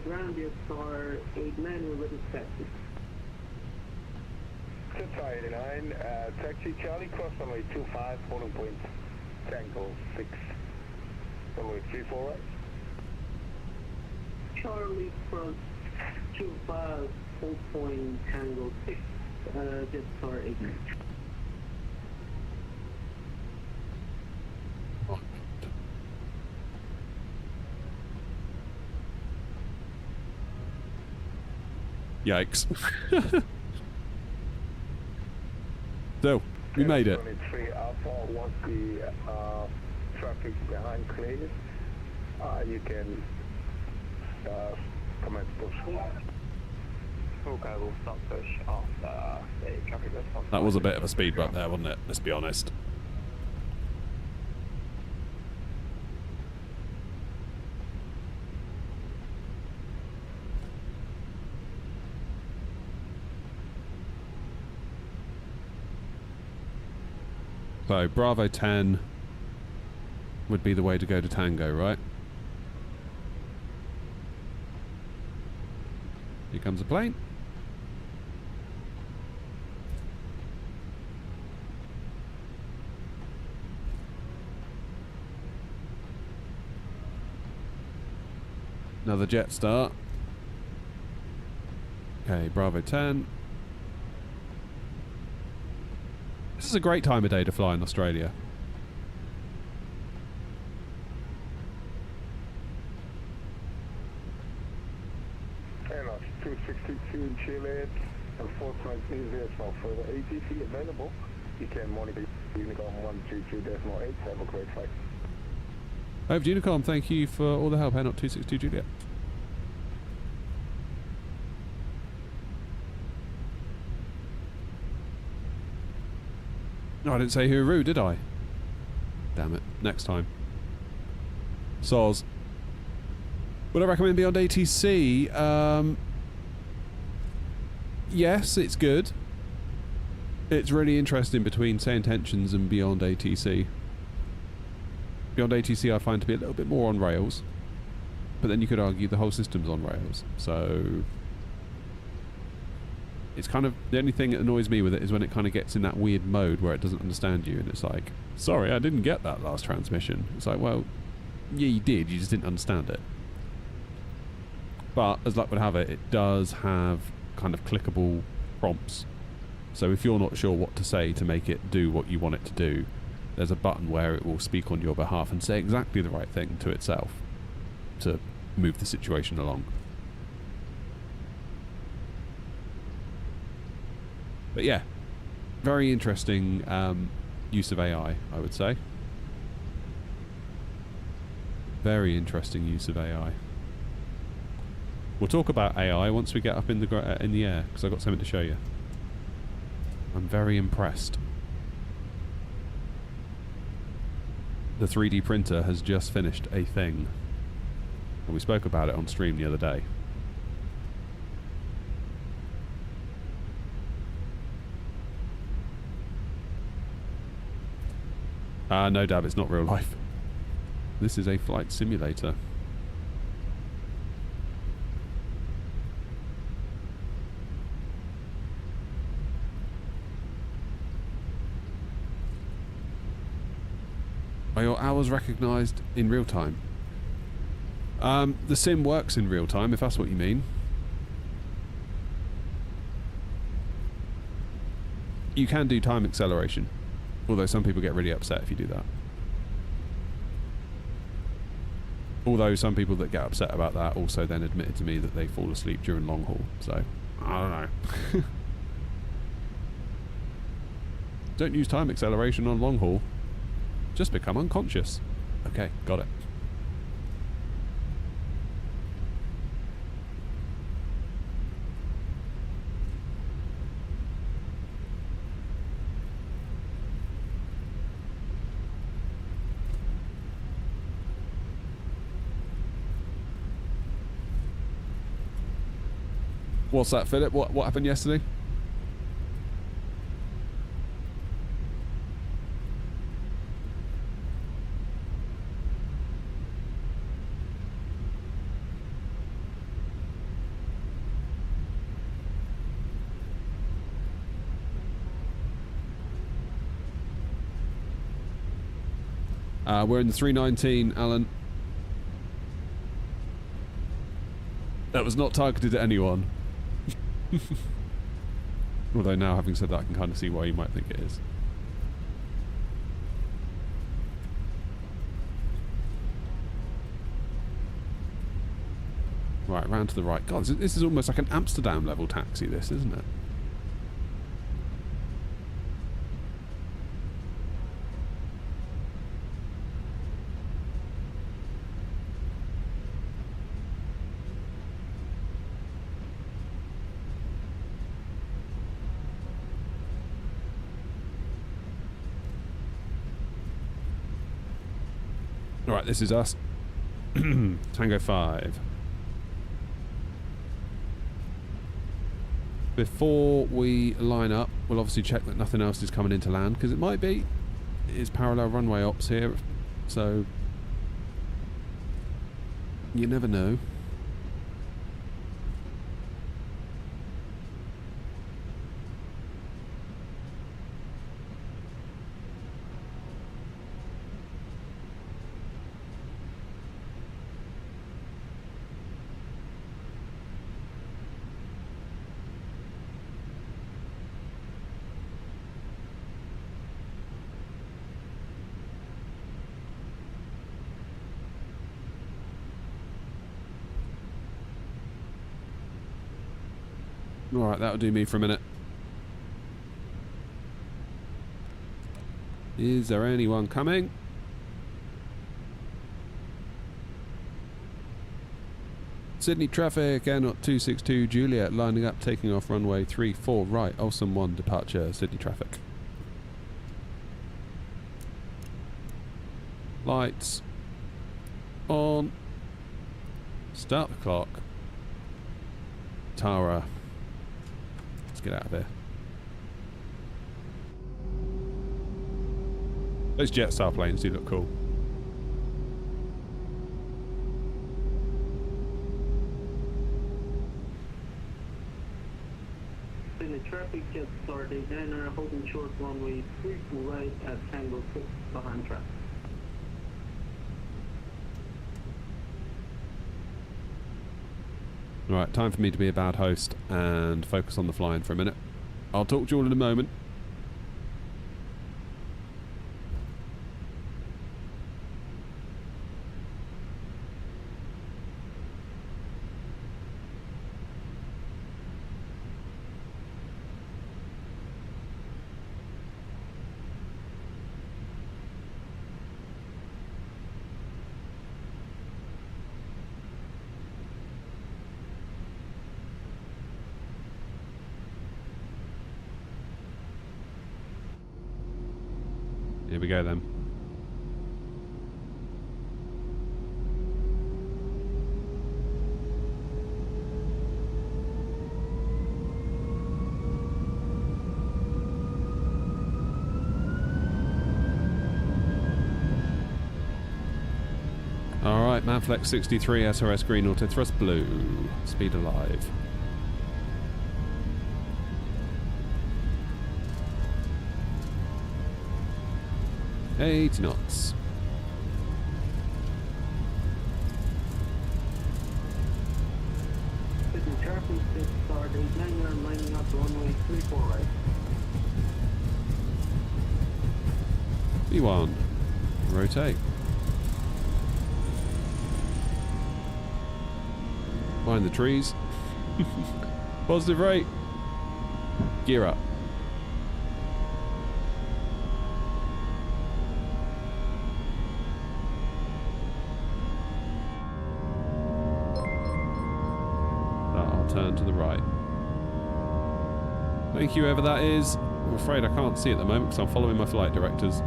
ground, just star 89, we're ready to taxi. Cessna 89, taxi Charlie, cross runway 25, holding point Tango 6, runway 34 right. Charlie cross 25, hold point Tango 6, just star 89. Yikes. So, we made it. 23 Alpha, once the traffic behind clears, you can commence push. Okay, we'll stop push after the traffic response. That was a bit of a speed bump there, wasn't it? Let's be honest. So, Bravo 10 would be the way to go to Tango, right? Here comes a plane. Another jet start. Okay, Bravo 10. This is a great time of day to fly in Australia. And 262 Chile, unfortunately there's no further ATC available. You can monitor Unicom 122.8. Have a great flight. Over to Unicom, thank you for all the help. Not 262 Juliet. No, I didn't say hooroo, did I? Damn it. Next time. Soz. Would I recommend Beyond ATC? Yes, it's good. It's really interesting between Say Intentions and Beyond ATC. Beyond ATC I find to be a little bit more on rails. But then you could argue the whole system's on rails. So it's kind of, the only thing that annoys me with it is when it kind of gets in that weird mode where it doesn't understand you and it's like, sorry, I didn't get that last transmission. It's like, well, yeah, you did, you just didn't understand it. But as luck would have it, it does have kind of clickable prompts. So if you're not sure what to say to make it do what you want it to do, there's a button where it will speak on your behalf and say exactly the right thing to itself to move the situation along. But yeah, very interesting use of AI, I would say. Very interesting use of AI. We'll talk about AI once we get up in the air, because I've got something to show you. I'm very impressed. The 3D printer has just finished a thing. And we spoke about it on stream the other day. No, Dab, it's not real life. This is a flight simulator. Are your hours recognised in real time? The sim works in real time, if that's what you mean. You can do time acceleration, although some people get really upset if you do that. Although some people that get upset about that also then admitted to me that they fall asleep during long haul, so I don't know. Don't use time acceleration on long haul. Just become unconscious. Okay, got it. What's that, Philip? What happened yesterday? We're in the 319, Alan. That was not targeted at anyone. Although now, having said that, I can kind of see why you might think it is. Right, round to the right. God, this is almost like an Amsterdam level taxi, this, isn't it? Alright, this is us. Tango 5. Before we line up, we'll obviously check that nothing else is coming into land, because it might be. It is parallel runway ops here, so you never know. Alright, that'll do me for a minute. Is there anyone coming? Sydney traffic, Airnaut 262 Juliet, lining up, taking off runway 34 right, Olsen 1 departure, Sydney traffic. Lights on. Start the clock. Tara. Let's get out of here. Those Jetstar planes do look cool. In the traffic, Jetstar Daytona, holding short runway 34 right at Tango 6 behind traffic. Right, time for me to be a bad host and focus on the flying for a minute. I'll talk to you all in a moment. Here we go then. Alright, Manflex 63, SRS green, auto thrust blue. Speed alive. Eight knots. Sydney traffic, Jetstar Daytona, lining up runway 34 right. V1. Rotate. Behind the trees. Positive rate. Gear up. Turn to the right. Thank you, whoever that is. I'm afraid I can't see at the moment because I'm following my flight directors.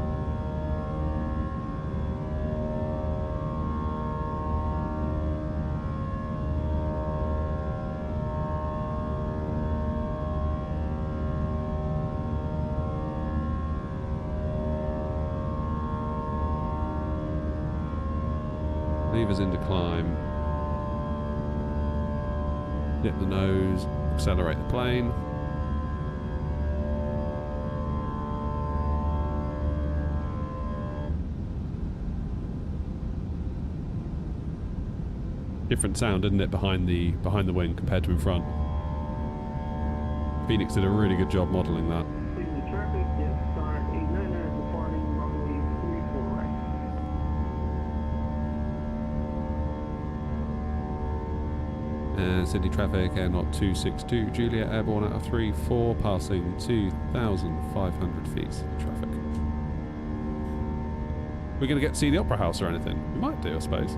Levers into climb. Dip the nose, accelerate the plane. Different sound, isn't it, behind the wing compared to in front. Phoenix did a really good job modelling that. Sydney traffic, Jetstar 89er, departing runway 34 right. And Sydney traffic, Air Knot 262, Juliet airborne out of 34, passing 2,500 feet traffic. We're going to get to see the Opera House or anything? We might do, I suppose.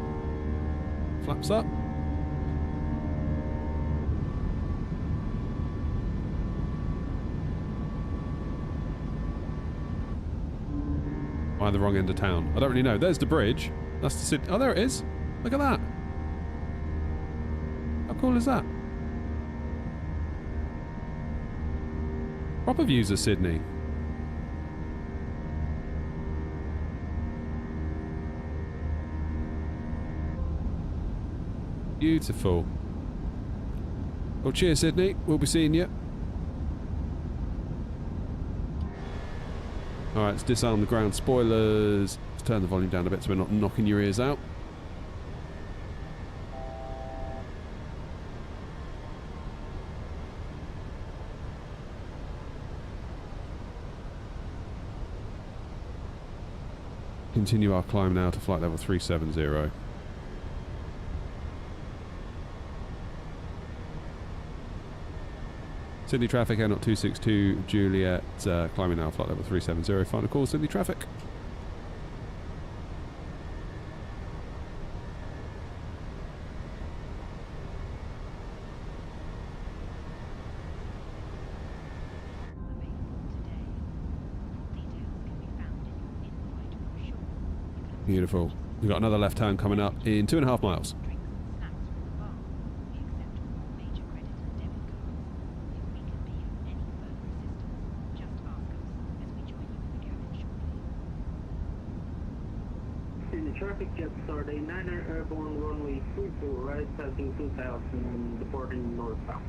Flaps up. Am I the wrong end of town? I don't really know. There's the bridge. That's the Sydney. Oh, there it is. Look at that. How cool is that? Proper views of Sydney. Beautiful. Well, cheers, Sydney. We'll be seeing you. Alright, let's disarm the ground spoilers. Let's turn the volume down a bit so we're not knocking your ears out. Continue our climb now to flight level 370. Sydney traffic, Air Knot 262, Juliet, climbing now, flight level 370. Final call, Sydney traffic. Beautiful. We've got another left hand coming up in 2.5 miles. Traffic jet start a 9er airborne runway 34 right passing 2000 departing northbound.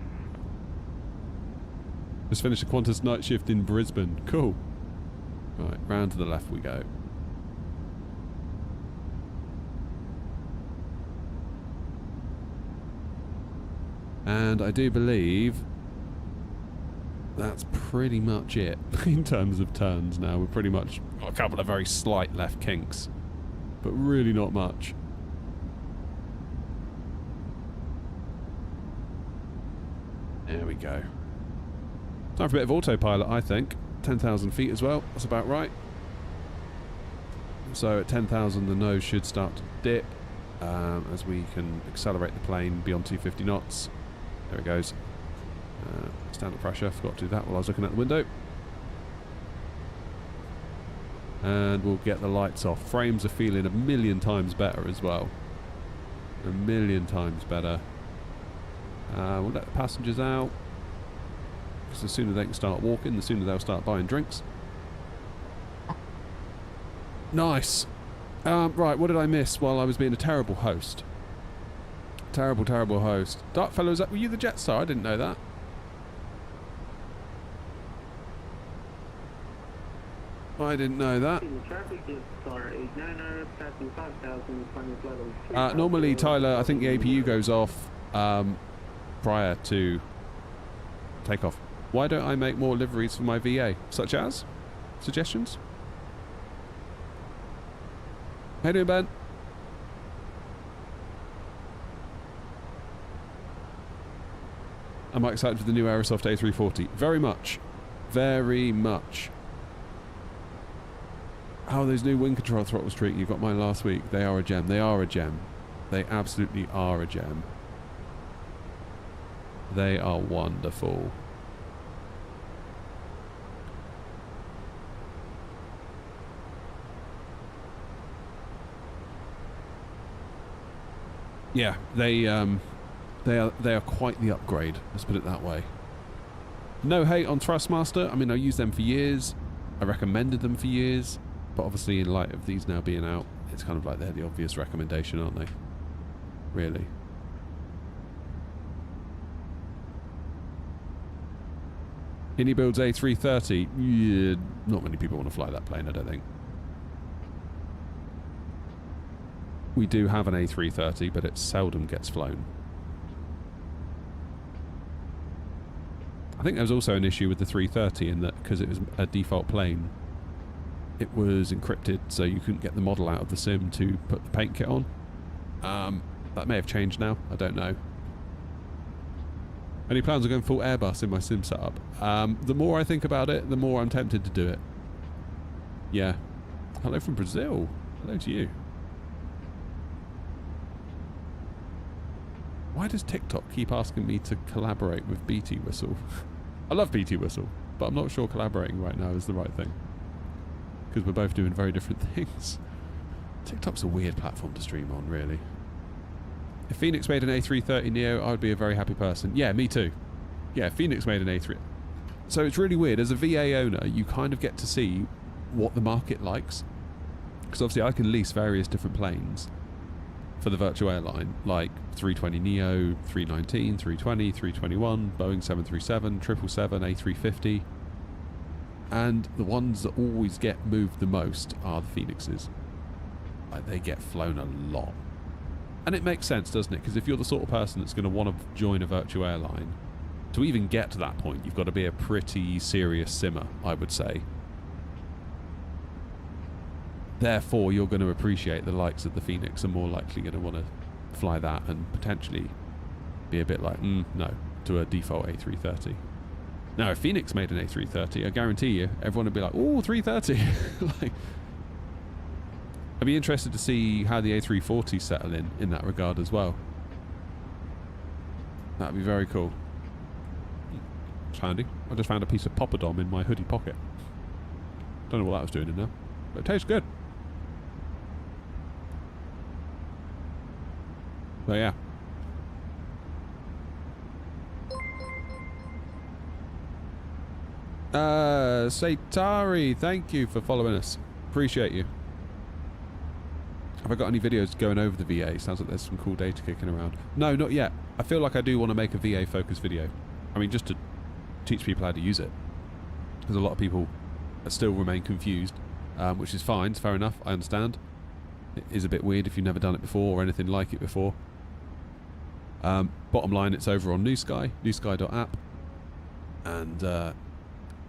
Just finished a Qantas night shift in Brisbane. Cool. Right, round to the left we go. And I do believe that's pretty much it in terms of turns now. We're pretty much got a couple of very slight left kinks, but really not much. There we go. Time for a bit of autopilot, I think. 10,000 feet as well. That's about right. So at 10,000 the nose should start to dip as we can accelerate the plane beyond 250 knots. There it goes. Standard pressure. Forgot to do that while I was looking out the window. And we'll get the lights off. Frames are feeling a million times better as well. A million times better. We'll let the passengers out. Because the sooner they can start walking, the sooner they'll start buying drinks. Nice. Right, what did I miss while I was being a terrible host? Terrible, terrible host. Darkfellow, were you the Jetstar? I didn't know that. I didn't know that. Normally, Tyler, I think the APU goes off prior to takeoff. Why don't I make more liveries for my VA? Such as? Suggestions? How you doing, Ben? Am I excited for the new Aerosoft A340? Very much. Very much. Oh, those new wind control throttles treat you got mine last week. They are a gem. They are a gem. They absolutely are a gem. They are wonderful. Yeah, they are quite the upgrade. Let's put it that way. No hate on Thrustmaster. I mean, I used them for years. I recommended them for years. But obviously, in light of these now being out, it's kind of like they're the obvious recommendation, aren't they? Really. Any builds A330? Yeah, not many people want to fly that plane, I don't think. We do have an A330, but it seldom gets flown. I think there was also an issue with the 330 in that because it was a default plane, it was encrypted, so you couldn't get the model out of the sim to put the paint kit on. That may have changed now. I don't know. Any plans on going full Airbus in my sim setup? The more I think about it, the more I'm tempted to do it. Yeah. Hello from Brazil. Hello to you. Why does TikTok keep asking me to collaborate with BT Whistle? I love BT Whistle, but I'm not sure collaborating right now is the right thing. Because we're both doing very different things. TikTok's a weird platform to stream on, really. If Phoenix made an A330 Neo, I would be a very happy person. Yeah, me too. Yeah, if Phoenix made an A3... So it's really weird. As a VA owner, you kind of get to see what the market likes. Because obviously I can lease various different planes for the virtual airline, like 320 Neo, 319, 320, 321, Boeing 737, 777, A350. And the ones that always get moved the most are the Phoenixes. Like, they get flown a lot. And it makes sense, doesn't it? Because if you're the sort of person that's going to want to join a virtual airline, to even get to that point, you've got to be a pretty serious simmer, I would say. Therefore, you're going to appreciate the likes of the Phoenix and more likely going to want to fly that and potentially be a bit like, no, to a default A330. Now, if Phoenix made an A330, I guarantee you, everyone would be like, ooh, 330. Like, I'd be interested to see how the A340s settle in that regard as well. That'd be very cool. It's handy. I just found a piece of poppadom in my hoodie pocket. Don't know what that was doing in there, but it tastes good. So yeah. Saitari, thank you for following us. Appreciate you. Have I got any videos going over the VA? Sounds like there's some cool data kicking around. No, not yet. I feel like I do want to make a VA focused video. I mean, just to teach people how to use it. Because a lot of people still remain confused, which is fine. It's fair enough. I understand. It is a bit weird if you've never done it before or anything like it before. Bottom line, it's over on NewSky, newsky.app. And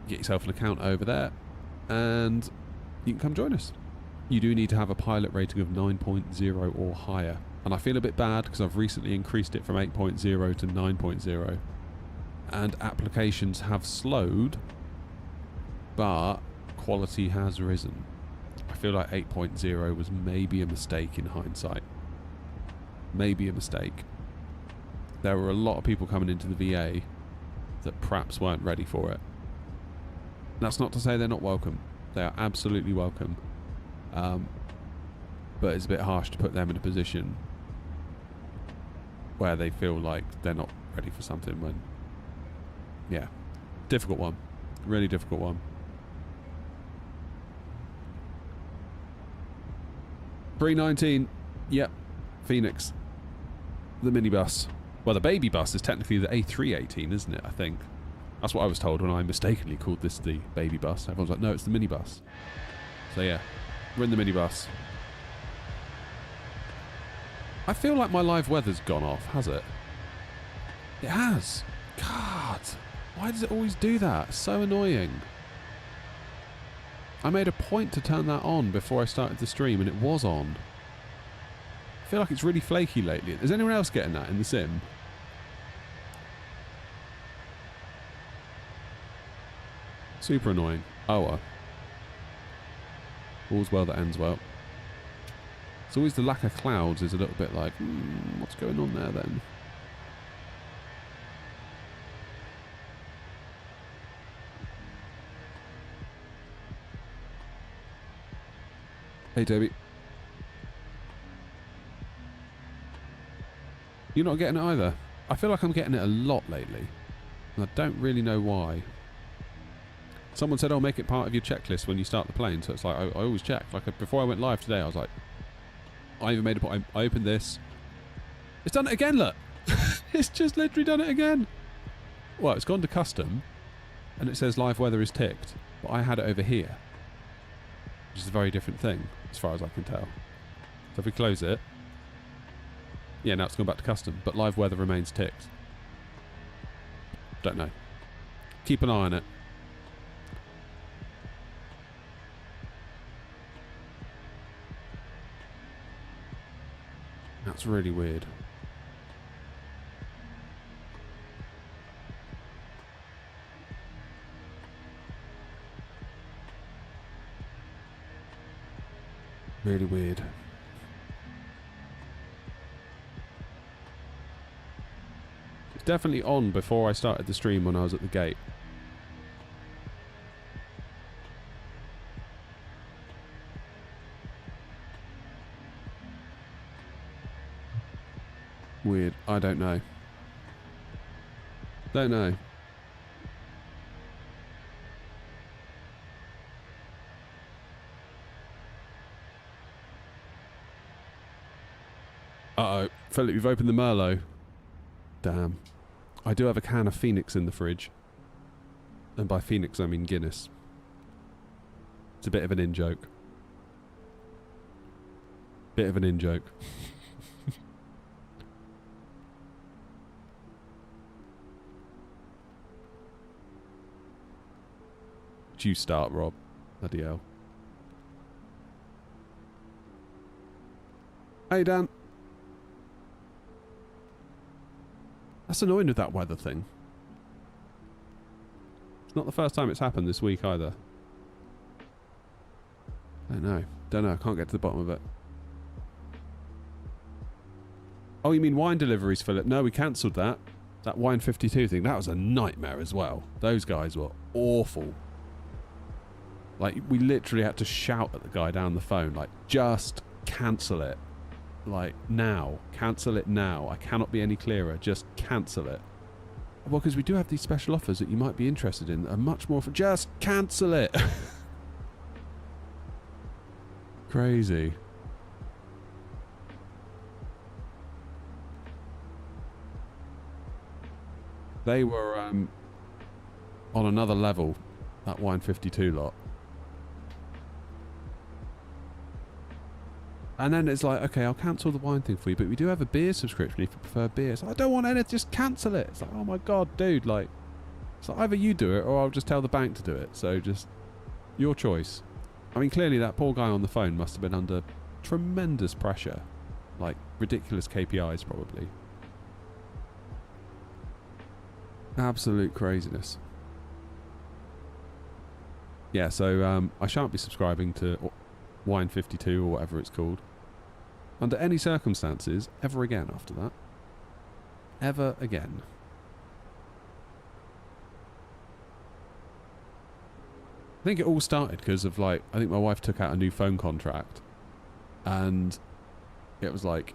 get yourself an account over there. And you can come join us. You do need to have a pilot rating of 9.0 or higher. And I feel a bit bad because I've recently increased it from 8.0 to 9.0. And applications have slowed, but quality has risen. I feel like 8.0 was maybe a mistake in hindsight. Maybe a mistake. There were a lot of people coming into the VA that perhaps weren't ready for it. That's not to say they're not welcome. They are absolutely welcome. But it's a bit harsh to put them in a position where they feel like they're not ready for something when... Yeah. Difficult one. Really difficult one. $319. Yep. Phoenix. The minibus. Well, the baby bus is technically the A318, isn't it? I think. That's what I was told when I mistakenly called this the baby bus. Everyone's like, no, it's the minibus. So yeah. We're in the minibus. I feel like my live weather's gone off, has it? It has. God. Why does it always do that? So annoying. I made a point to turn that on before I started the stream and it was on. I feel like it's really flaky lately. Is anyone else getting that in the sim? Super annoying. Oh well. All's well that ends well. It's always the lack of clouds is a little bit like, what's going on there then? Hey Toby. You're not getting it either? I feel like I'm getting it a lot lately. And I don't really know why. Someone said, oh, make it part of your checklist when you start the plane. So it's like, I always check. Like, before I went live today, I was like, I even made a point. I opened this. It's done it again, look. It's just literally done it again. Well, it's gone to custom. And it says live weather is ticked. But I had it over here. Which is a very different thing, as far as I can tell. So if we close it. Yeah, now it's gone back to custom. But live weather remains ticked. Don't know. Keep an eye on it. That's really weird. Really weird. It's definitely on before I started the stream when I was at the gate. Weird. I don't know. Don't know. Uh-oh. Philip, you've opened the Merlot. Damn. I do have a can of Phoenix in the fridge. And by Phoenix, I mean Guinness. It's a bit of an in-joke. Bit of an in-joke. You start, Rob. Bloody hell. Hey, Dan. That's annoying with that weather thing. It's not the first time it's happened this week either. Don't know. I can't get to the bottom of it. Oh, you mean wine deliveries, Philip? No, we cancelled that. That Wine 52 thing. That was a nightmare as well. Those guys were awful. Like, we literally had to shout at the guy down the phone, like, just cancel it. Like, now. Cancel it now. I cannot be any clearer. Just cancel it. Well, because we do have these special offers that you might be interested in that are much more for... Just cancel it! Crazy. They were on another level, that Wine 52 lot. And then it's like, okay, I'll cancel the wine thing for you, but we do have a beer subscription if you prefer beer. It's like, I don't want any, just cancel it. It's like, oh my god, dude, like, it's like either you do it or I'll just tell the bank to do it. So just, your choice. I mean, clearly that poor guy on the phone must have been under tremendous pressure. Like, ridiculous KPIs probably. Absolute craziness. Yeah, so I shan't be subscribing to Wine 52 or whatever it's called under any circumstances ever again after that. Ever again. I think it all started because of, like, I think my wife took out a new phone contract and it was like,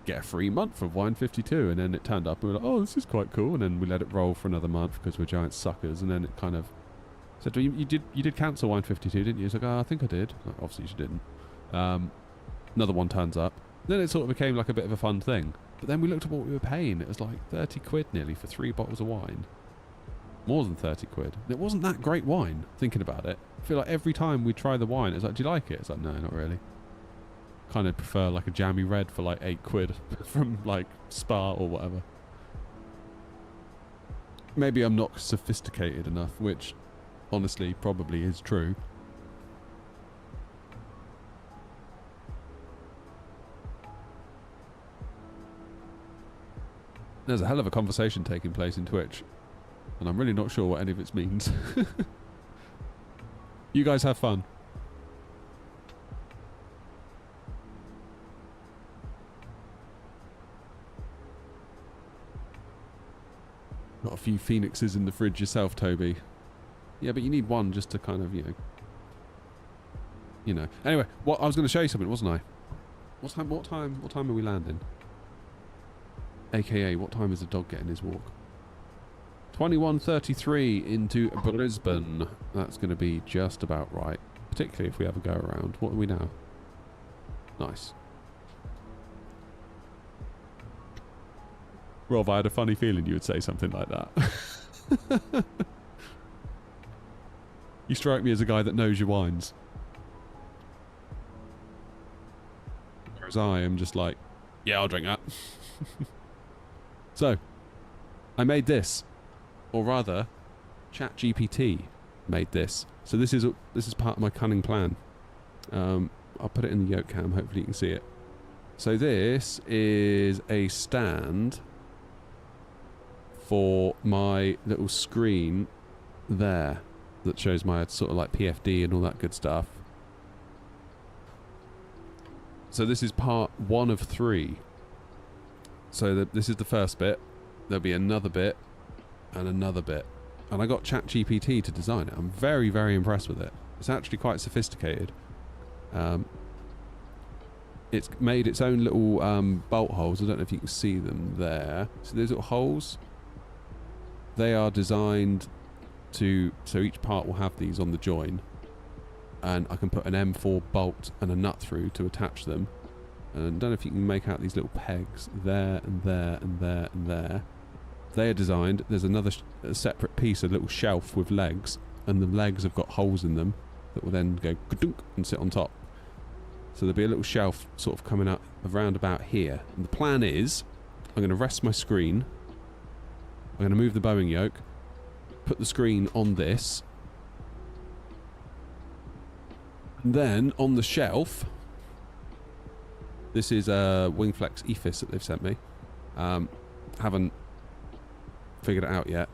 get a free month of Wine 52, and then it turned up and we were like, oh, this is quite cool, and then we let it roll for another month because we're giant suckers, and then it kind of said, well, you did cancel Wine 52, didn't you? It's like, oh, I think I did. Like, obviously you didn't. Another one turns up. Then it sort of became like a bit of a fun thing. But then we looked at what we were paying. It was like 30 quid nearly for 3 bottles of wine. More than 30 quid. And it wasn't that great wine, thinking about it. I feel like every time we try the wine, it's like, do you like it? It's like, no, not really. Kind of prefer like a jammy red for like 8 quid from like Spa or whatever. Maybe I'm not sophisticated enough, which honestly probably is true. There's a hell of a conversation taking place in Twitch, and I'm really not sure what any of it means. You guys have fun. Got a few Phoenixes in the fridge yourself, Toby. Yeah, but you need one just to kind of, you know. Anyway, what I was going to show you something, wasn't I? What time are we landing? AKA, what time is the dog getting his walk? 21:33 into Brisbane. That's going to be just about right. Particularly if we have a go around. What are we now? Nice. Rob, I had a funny feeling you would say something like that. You strike me as a guy that knows your wines. Whereas I am just like, yeah, I'll drink that. So, I made this. Or rather, ChatGPT made this. So this is part of my cunning plan. I'll put it in the yoke cam, hopefully you can see it. So this is a stand for my little screen there that shows my sort of like PFD and all that good stuff. So this is part 1 of 3. So this is the first bit. There'll be another bit and another bit. And I got ChatGPT to design it. I'm very, very impressed with it. It's actually quite sophisticated. It's made its own little bolt holes. I don't know if you can see them there. So these little holes, they are designed to, so each part will have these on the join. And I can put an M4 bolt and a nut through to attach them. And I don't know if you can make out these little pegs there and there and there and there. They are designed. There's another separate piece, a little shelf with legs, and the legs have got holes in them that will then go ka-dunk and sit on top. So there'll be a little shelf sort of coming up around about here. And the plan is, I'm going to rest my screen. I'm going to move the Boeing yoke, put the screen on this. And then on the shelf, this is a Wingflex EFIS that they've sent me. Haven't figured it out yet.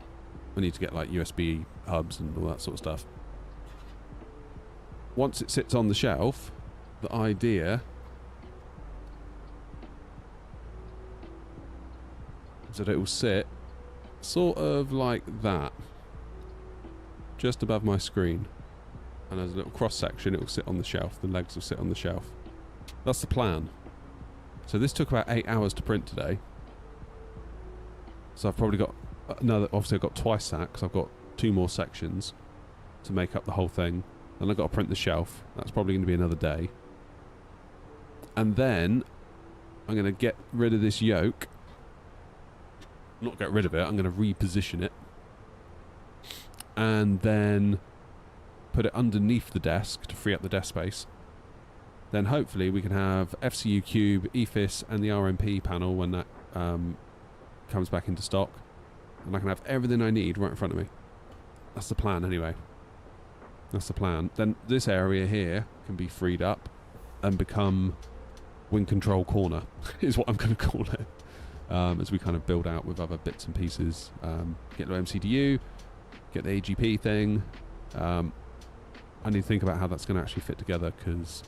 I need to get like USB hubs and all that sort of stuff. Once it sits on the shelf, the idea is that it will sit sort of like that, just above my screen. And as a little cross section, it will sit on the shelf. The legs will sit on the shelf. That's the plan. So this took about 8 hours to print today. So I've probably got another, obviously I've got twice that because I've got 2 more sections to make up the whole thing. And I've got to print the shelf. That's probably going to be another day. And then I'm going to get rid of this yoke. Not get rid of it, I'm going to reposition it. And then put it underneath the desk to free up the desk space. Then hopefully we can have FCU Cube, EFIS and the RMP panel when that comes back into stock. And I can have everything I need right in front of me. That's the plan anyway. That's the plan. Then this area here can be freed up and become wing control corner is what I'm going to call it. As we kind of build out with other bits and pieces. Get the MCDU, get the AGP thing. I need to think about how that's going to actually fit together because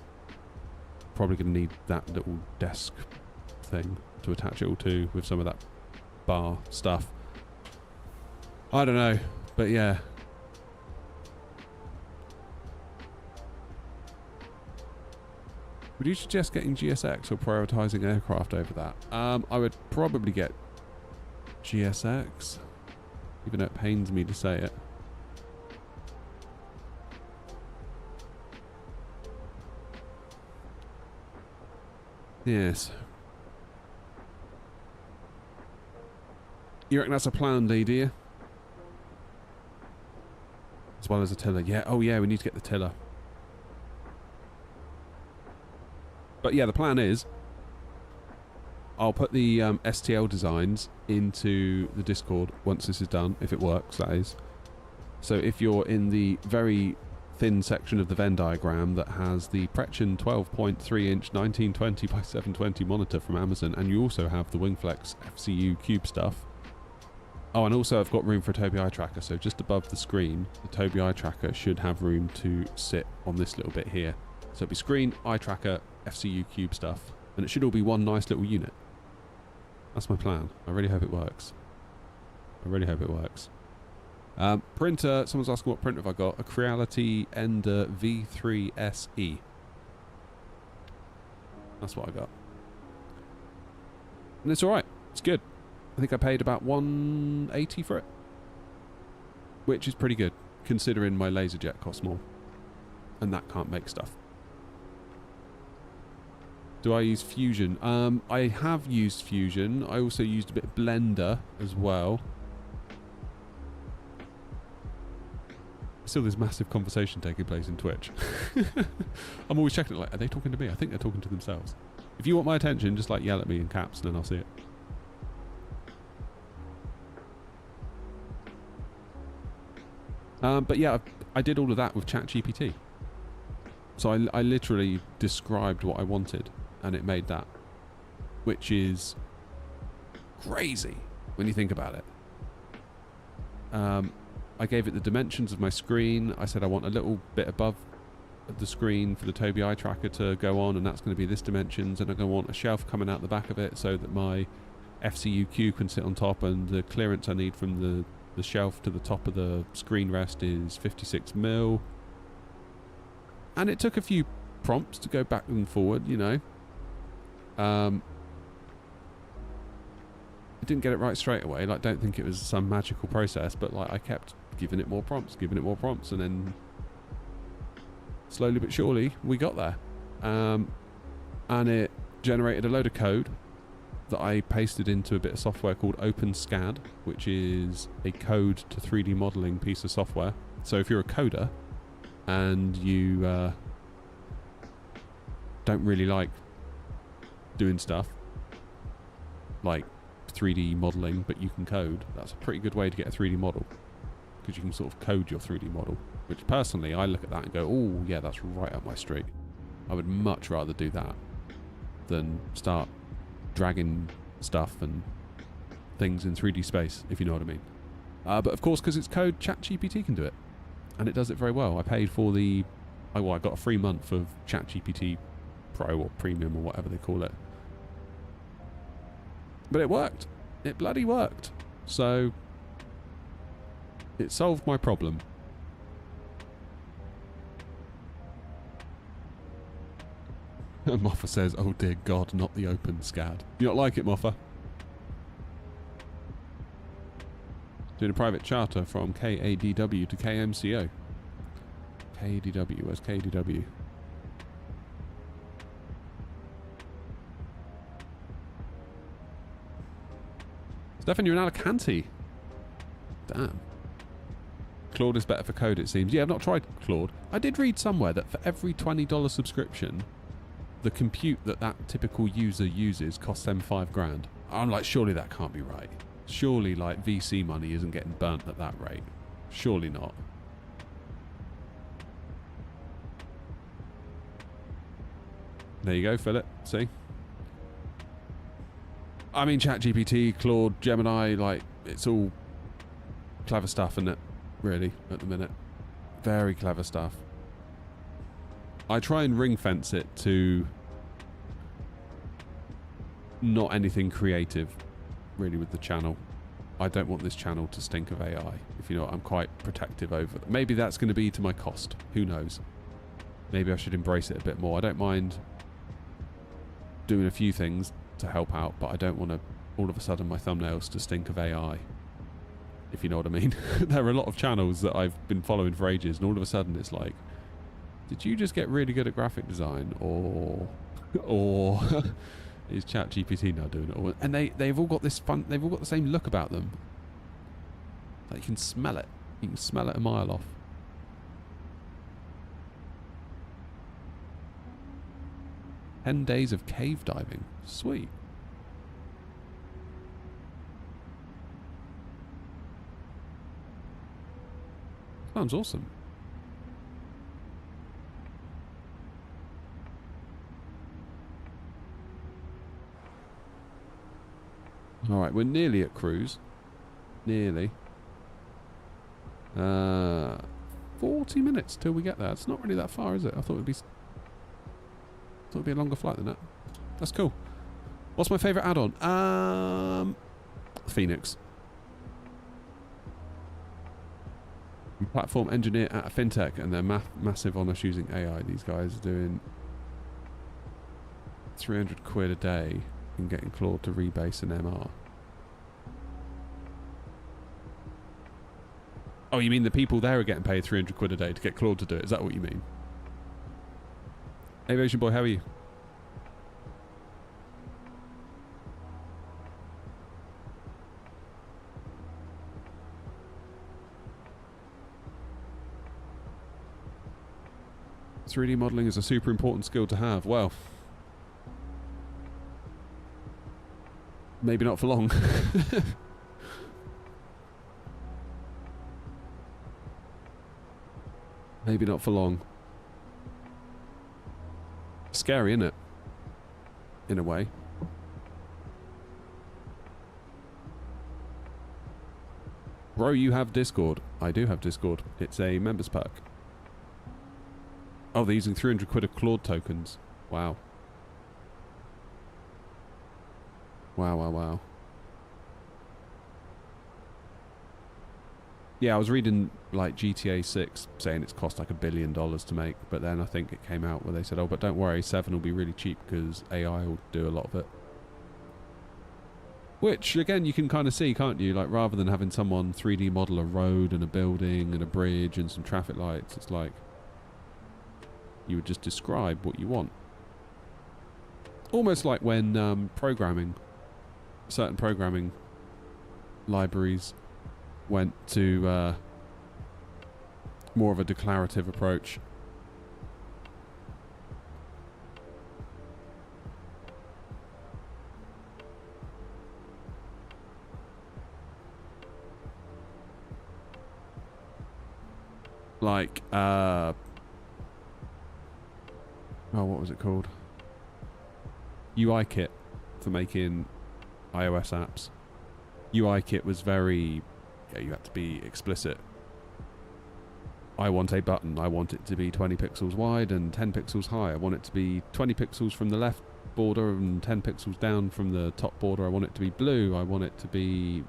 probably going to need that little desk thing to attach it all to with some of that bar stuff. I don't know, but yeah. Would you suggest getting GSX or prioritising aircraft over that? I would probably get GSX, even though it pains me to say it. Yes. You reckon that's a plan, Lee, do you? As well as a tiller. Yeah, oh yeah, we need to get the tiller. But yeah, the plan is I'll put the STL designs into the Discord once this is done, if it works, that is. So if you're in the very thin section of the Venn diagram that has the Pretchen 12.3-inch 1920 by 720 monitor from Amazon, and you also have the Wingflex FCU Cube stuff. Oh, and also I've got room for a Tobii eye tracker, so just above the screen, the Tobii eye tracker should have room to sit on this little bit here. So it'll be screen, eye tracker, FCU Cube stuff, and it should all be one nice little unit. That's my plan. I really hope it works. I really hope it works. Printer, someone's asking what printer have I got. A Creality Ender V3 SE. That's what I got. And it's alright. It's good. I think I paid about $180 for it. Which is pretty good, considering my LaserJet costs more. And that can't make stuff. Do I use Fusion? I have used Fusion. I also used a bit of Blender as well. Still this massive conversation taking place in Twitch. I'm always checking it like, are they talking to me? I think they're talking to themselves. If you want my attention, just like yell at me in caps and then I'll see it. But yeah, I did all of that with ChatGPT. So I literally described what I wanted and it made that. Which is crazy when you think about it. I gave it the dimensions of my screen. I said I want a little bit above of the screen for the Tobii eye tracker to go on, and that's going to be this dimensions, and I'm going to want a shelf coming out the back of it so that my FCUQ can sit on top, and the clearance I need from the shelf to the top of the screen rest is 56mm. And it took a few prompts to go back and forward, you know. I didn't get it right straight away. Like, don't think it was some magical process, but like I kept giving it more prompts, and then slowly but surely we got there. And it generated a load of code that I pasted into a bit of software called OpenSCAD, which is a code to 3D modeling piece of software. So if you're a coder and you don't really like doing stuff like 3D modeling, but you can code, that's a pretty good way to get a 3D model, because you can sort of code your 3D model, which personally I look at that and go, oh yeah, that's right up my street. I would much rather do that than start dragging stuff and things in 3D space, if you know what I mean. But of course, because it's code, ChatGPT can do it, and it does it very well. I paid for I got a free month of ChatGPT Pro or Premium or whatever they call it. But it worked. It bloody worked. So it solved my problem. Moffa says, oh dear God, not the OpenSCAD. You not like it, Moffa? Doing a private charter from KADW to KMCO. KADW, where's KADW? Stefan, you're in Alicante. Damn. Claude is better for code, it seems. Yeah, I've not tried Claude. I did read somewhere that for every $20 subscription, the compute that typical user uses costs them $5,000. I'm like, surely that can't be right. Surely, like, VC money isn't getting burnt at that rate. Surely not. There you go, Philip. See? I mean, ChatGPT, Claude, Gemini, like, it's all clever stuff, isn't it? Really, at the minute. Very clever stuff. I try and ring fence it to not anything creative, really, with the channel. I don't want this channel to stink of AI, if you know what. I'm quite protective over it. Maybe that's going to be to my cost. Who knows? Maybe I should embrace it a bit more. I don't mind doing a few things to help out, but I don't want to all of a sudden my thumbnails to stink of AI, if you know what I mean. There are a lot of channels that I've been following for ages, and all of a sudden it's like, did you just get really good at graphic design, or is ChatGPT now doing it all? And they've all got this fun, they've all got the same look about them. Like, you can smell it. You can smell it a mile off. "10 days of cave diving." Sweet. Sounds awesome. Alright, we're nearly at cruise. Nearly. 40 minutes till we get there. It's not really that far, is it? I thought it'd be a longer flight than that. That's cool. What's my favourite add-on? Phoenix. I'm a platform engineer at a fintech, and they're massive on us using AI. These guys are doing 300 quid a day and getting Claude to rebase an MR. Oh, you mean the people there are getting paid 300 quid a day to get Claude to do it? Is that what you mean? Aviation boy, how are you? "3D modelling is a super important skill to have." Well, maybe not for long. Maybe not for long. Scary, isn't it? In a way. Bro, you have Discord. I do have Discord. It's a members perk. Oh, they're using 300 quid of Claude tokens. Wow. Wow, wow, wow. Yeah, I was reading like GTA 6 saying it's cost like $1 billion to make, but then I think it came out where they said, oh, but don't worry, 7 will be really cheap because AI will do a lot of it. Which, again, you can kind of see, can't you? Like, rather than having someone 3D model a road and a building and a bridge and some traffic lights, it's like you would just describe what you want. Almost like when programming, certain programming libraries went to more of a declarative approach. Like, oh, what was it called? UI kit for making iOS apps. UI kit was very, yeah, you had to be explicit. I want a button. I want it to be 20 pixels wide and 10 pixels high. I want it to be 20 pixels from the left border and 10 pixels down from the top border. I want it to be blue. I want it to be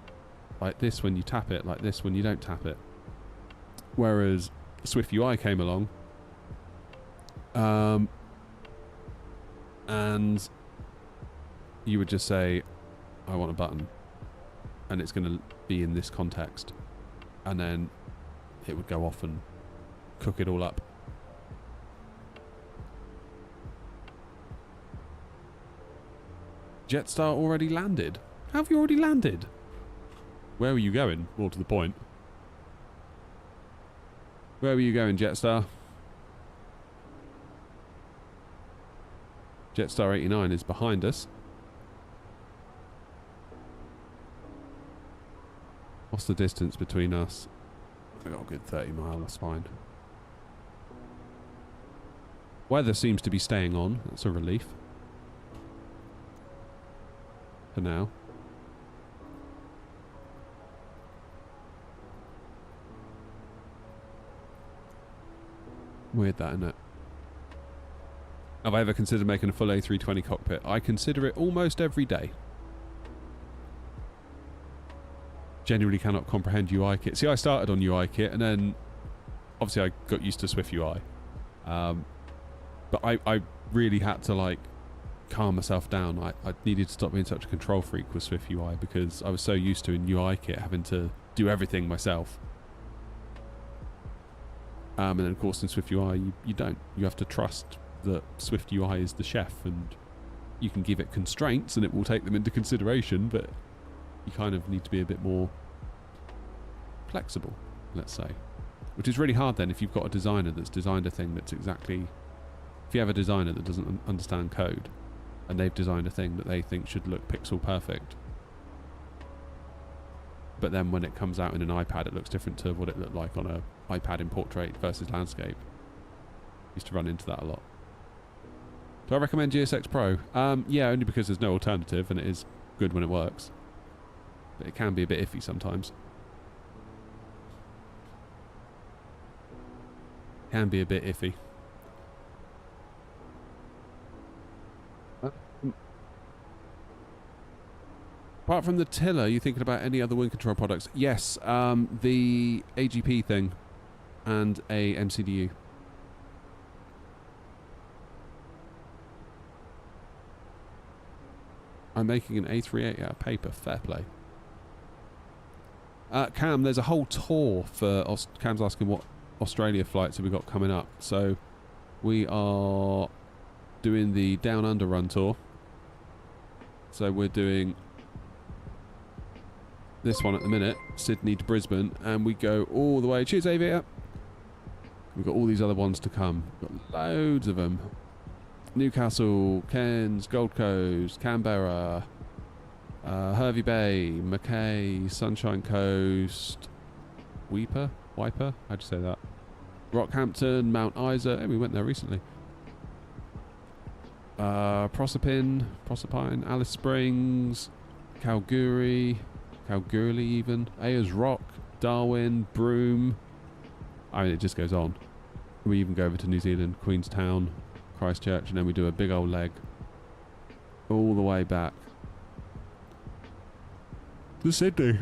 like this when you tap it, like this when you don't tap it. Whereas Swift UI came along, and you would just say, I want a button, and it's going to be in this context, and then it would go off and cook it all up. Jetstar already landed? How have you already landed? Where were you going? More to the point. Where were you going, Jetstar? Jetstar 89 is behind us. What's the distance between us? I've got a good 30 mile, that's fine. Weather seems to be staying on, that's a relief. For now. Weird that, isn't it? Have I ever considered making a full A320 cockpit? I consider it almost every day. Genuinely cannot comprehend UI kit. See, I started on UI kit and then obviously I got used to Swift UI. But I really had to like calm myself down. I needed to stop being such a control freak with Swift UI because I was so used to in UI kit having to do everything myself. And then of course in Swift UI you don't. You have to trust that Swift UI is the chef, and you can give it constraints and it will take them into consideration, but you kind of need to be a bit more flexible, let's say. Which is really hard then if you've got a designer that's designed a thing that's exactly... If you have a designer that doesn't understand code and they've designed a thing that they think should look pixel perfect, but then when it comes out in an iPad it looks different to what it looked like on a iPad in portrait versus landscape. Used to run into that a lot. Do I recommend GSX Pro? Yeah, only because there's no alternative and it is good when it works. But it can be a bit iffy sometimes. Can be a bit iffy. Apart from the tiller, are you thinking about any other wind control products? Yes, the AGP thing and a MCDU. I'm making an A38 out of paper. Fair play. Cam, there's a whole tour for... Cam's asking what Australia flights have we got coming up. So we are doing the Down Under Run tour. So we're doing this one at the minute, Sydney to Brisbane, and we go all the way. Cheers, Aviator. We've got all these other ones to come. We've got loads of them. Newcastle, Cairns, Gold Coast, Canberra, Hervey Bay, Mackay, Sunshine Coast, Wiper? How'd you say that? Rockhampton, Mount Isa. Hey, we went there recently. Proserpine, Alice Springs, Kalgoorlie even, Ayers Rock, Darwin, Broome. I mean, it just goes on. We even go over to New Zealand, Queenstown, Christchurch, and then we do a big old leg all the way back to Sydney.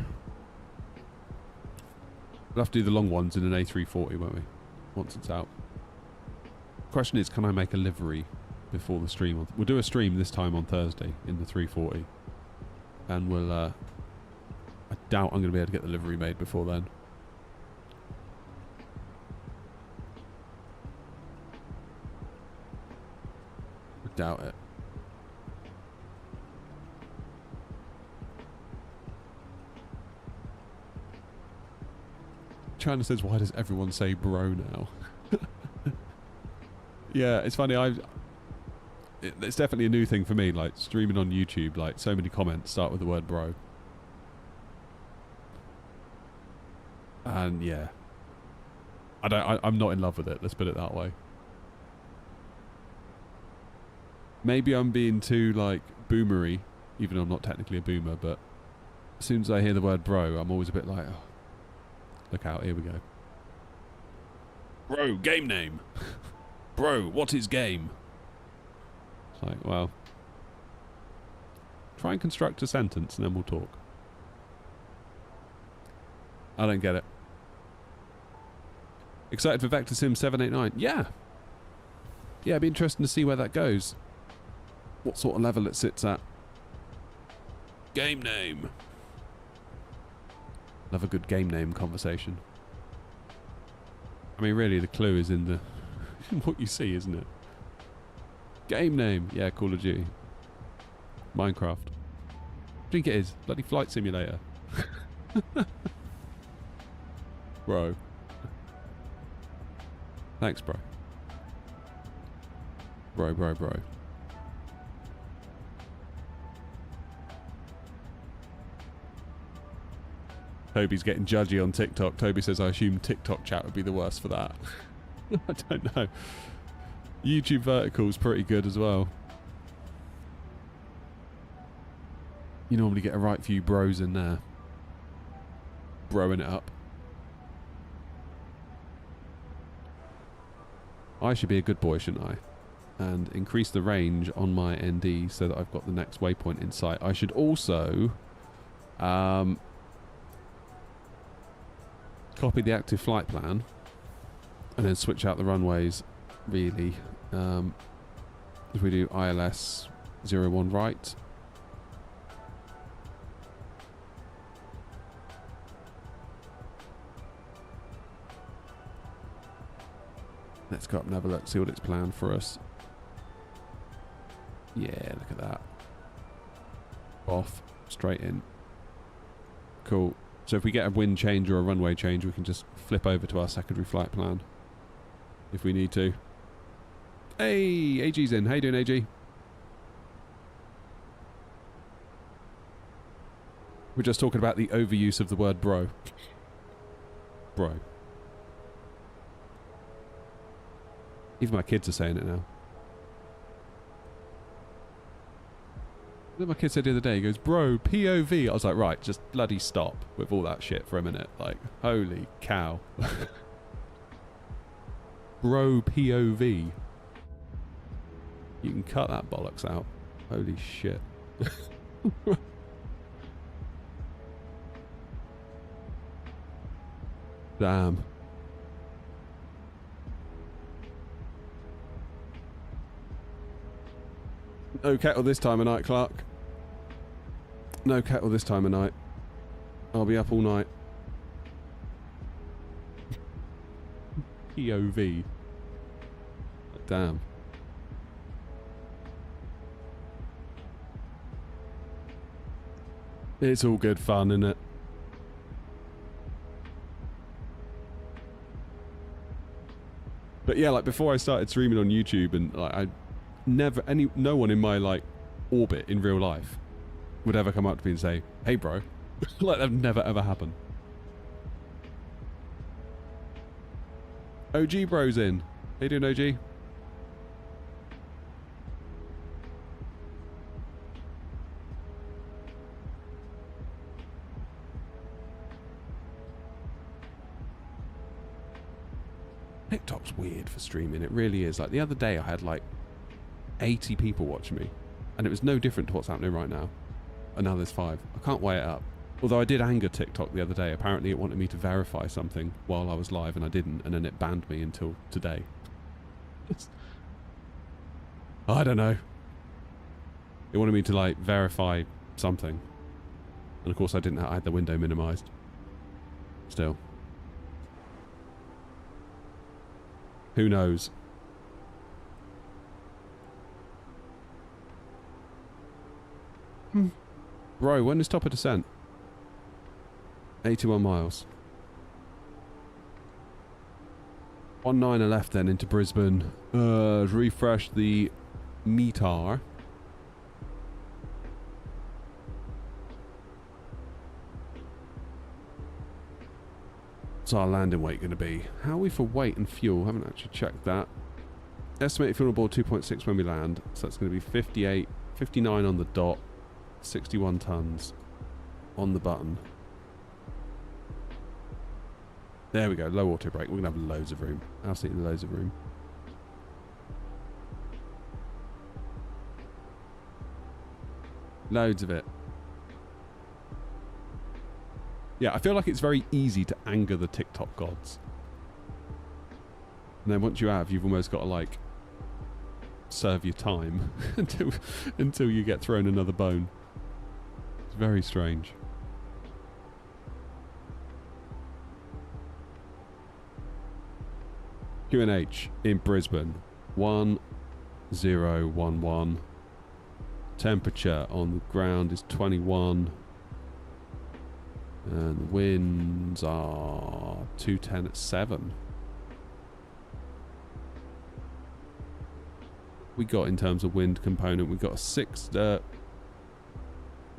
We'll have to do the long ones in an A340, won't we? Once it's out. Question is, can I make a livery before the stream? We'll do a stream this time on Thursday in the 340. And we'll, I doubt I'm going to be able to get the livery made before then. I doubt it. China says, why does everyone say bro now? Yeah, it's funny. It's definitely a new thing for me. Like streaming on YouTube, like so many comments start with the word bro. And yeah, I'm not in love with it. Let's put it that way. Maybe I'm being too like boomery, even though I'm not technically a boomer. But as soon as I hear the word bro, I'm always a bit like, oh, look out, here we go. Bro, game name. Bro, what is game? It's like, well, try and construct a sentence and then we'll talk. I don't get it. Excited for Vector Sim 789? Yeah. Yeah, it'd be interesting to see where that goes. What sort of level it sits at. Game name. Love a good game name conversation. I mean, really, the clue is in the what you see, isn't it? Game name. Yeah, Call of Duty. Minecraft. I think it is. Bloody Flight Simulator. Bro. Thanks, bro. Bro. Toby's getting judgy on TikTok. Toby says, I assume TikTok chat would be the worst for that. I don't know. YouTube vertical's pretty good as well. You normally get a right few bros in there. Broing it up. I should be a good boy, shouldn't I? And increase the range on my ND so that I've got the next waypoint in sight. I should also copy the active flight plan and then switch out the runways, really. If we do ILS 01 right. Let's go up and have a look, see what it's planned for us. Yeah, look at that. Off, straight in. Cool. So if we get a wind change or a runway change, we can just flip over to our secondary flight plan. If we need to. Hey, AG's in. How you doing, AG? We're just talking about the overuse of the word bro. Bro. Even my kids are saying it now. Then my kid said the other day, he goes, bro, POV. I was like, right, just bloody stop with all that shit for a minute. Like, holy cow. Bro, POV. You can cut that bollocks out. Holy shit. Damn. No kettle this time of night, Clark. No kettle this time of night. I'll be up all night. POV. Damn. It's all good fun, isn't it? But yeah, like before I started streaming on YouTube, and like no one in my like orbit in real life would ever come up to me and say, hey bro. Like that would never ever happen. OG bro's in. How you doing, OG? TikTok's weird for streaming. It really is. Like the other day I had like 80 people watching me, and it was no different to what's happening right now. And now there's 5. I can't weigh it up. Although I did anger TikTok the other day. Apparently it wanted me to verify something while I was live and I didn't, and then it banned me until today. I don't know. It wanted me to like verify something. And of course I didn't. I had the window minimized. Still. Who knows? Bro, when is top of descent? 81 miles. 19 left then into Brisbane. Refresh the meter. What's our landing weight going to be? How are we for weight and fuel? Haven't actually checked that. Estimated fuel on board 2.6 when we land. So that's going to be 58, 59 on the dot. 61 tons on the button. There we go. Low auto brake. We're going to have loads of room. Absolutely loads of room. Loads of it. Yeah, I feel like it's very easy to anger the TikTok gods. And then once you have, you've almost got to like serve your time until you get thrown another bone. It's very strange. QNH in Brisbane, 1011. Temperature on the ground is 21. And the winds are 210 at 7. We got in terms of wind component, we got a 6.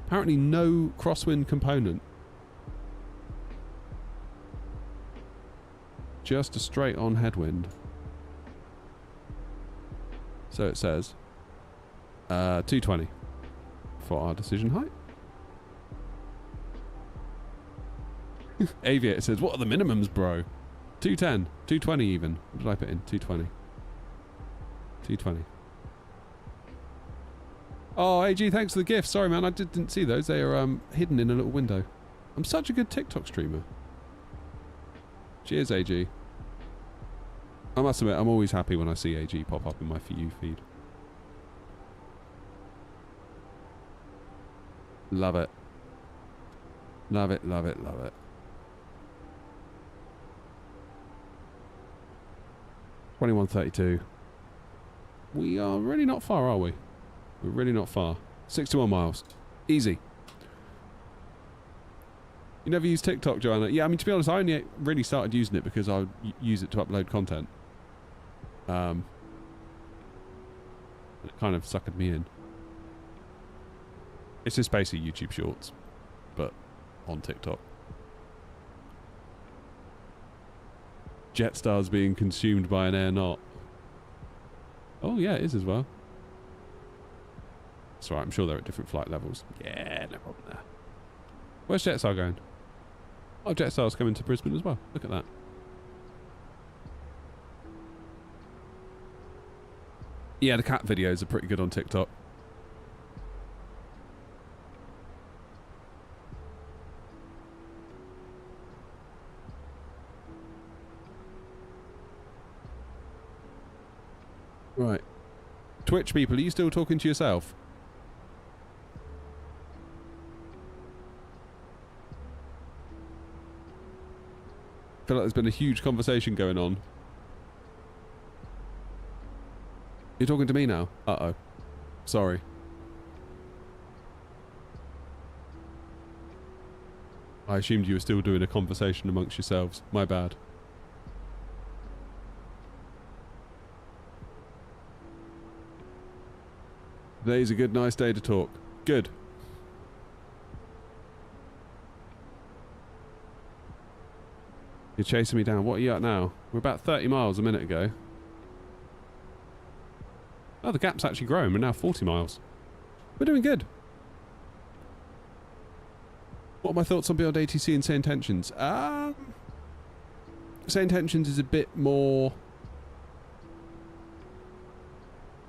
Apparently no crosswind component. Just a straight on headwind. So it says 220 for our decision height. Aviator says, what are the minimums, bro? 210, 220 even. What did I put in? 220. 220. Oh, AG, thanks for the gift. Sorry, man, I didn't see those. They are hidden in a little window. I'm such a good TikTok streamer. Cheers, AG. I must admit, I'm always happy when I see AG pop up in my For You feed. Love it. Love it, love it, love it. $21.32. We are really not far, are we? We're really not far. 61 miles. Easy. You never use TikTok, Joanna? Yeah, I mean, to be honest, I only really started using it because I would use it to upload content. It kind of suckered me in. It's just basically YouTube Shorts, but on TikTok. Jetstar's being consumed by an air knot. Oh yeah, it is as well. That's right, I'm sure they're at different flight levels. Yeah, no problem there. Where's Jetstar going? Oh, Jetstar's coming to Brisbane as well. Look at that. Yeah, the cat videos are pretty good on TikTok. Right. Twitch people, are you still talking to yourself? I feel like there's been a huge conversation going on. You're talking to me now? Uh-oh. Sorry. I assumed you were still doing a conversation amongst yourselves. My bad. Today's a good, nice day to talk. Good. You're chasing me down. What are you at now? We're about 30 miles a minute ago. Oh, the gap's actually growing. We're now 40 miles. We're doing good. What are my thoughts on Build ATC and say intentions? Say Intentions is a bit more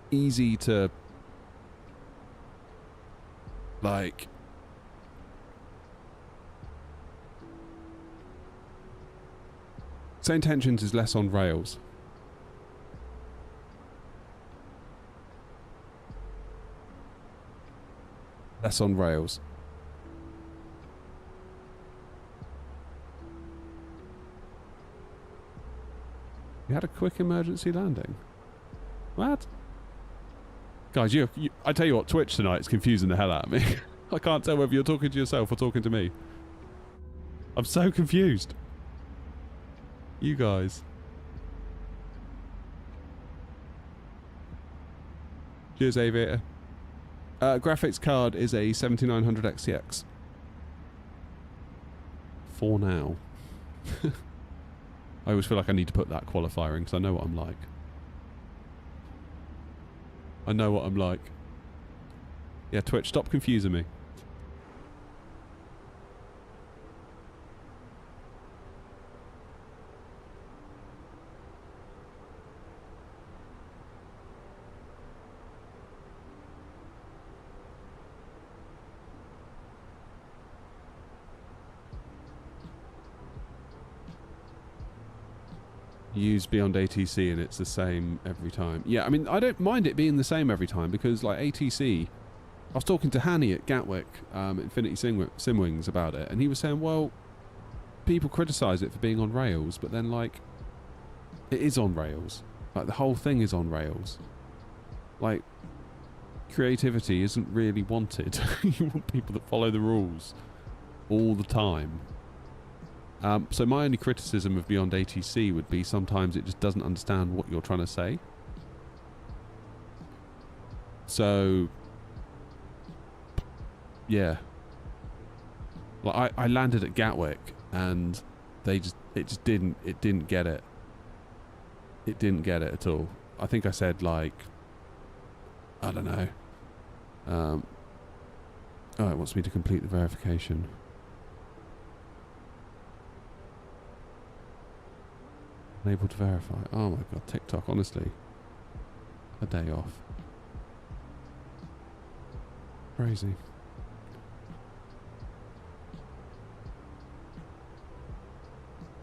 easy to, like, Say Intentions is less on rails. Less on rails. You had a quick emergency landing. What? Guys, I tell you what, Twitch tonight is confusing the hell out of me. I can't tell whether you're talking to yourself or talking to me. I'm so confused. You guys. Cheers, Aviator. Graphics card is a 7900 XTX. For now. I always feel like I need to put that qualifier in because I know what I'm like. I know what I'm like. Yeah, Twitch, stop confusing me. Use Beyond ATC and it's the same every time. Yeah, I mean, I don't mind it being the same every time because, like, ATC... I was talking to Hanny at Gatwick, Infinity Simwings, about it, and he was saying, well, people criticise it for being on rails, but then, like, it is on rails. Like, the whole thing is on rails. Like, creativity isn't really wanted. You want people that follow the rules all the time. So my only criticism of Beyond ATC would be sometimes it just doesn't understand what you're trying to say. So, yeah. Like I landed at Gatwick and it didn't get it. It didn't get it at all. I think I said, like, I don't know. Oh, it wants me to complete the verification. Unable to verify. Oh my god, TikTok, honestly. A day off. Crazy.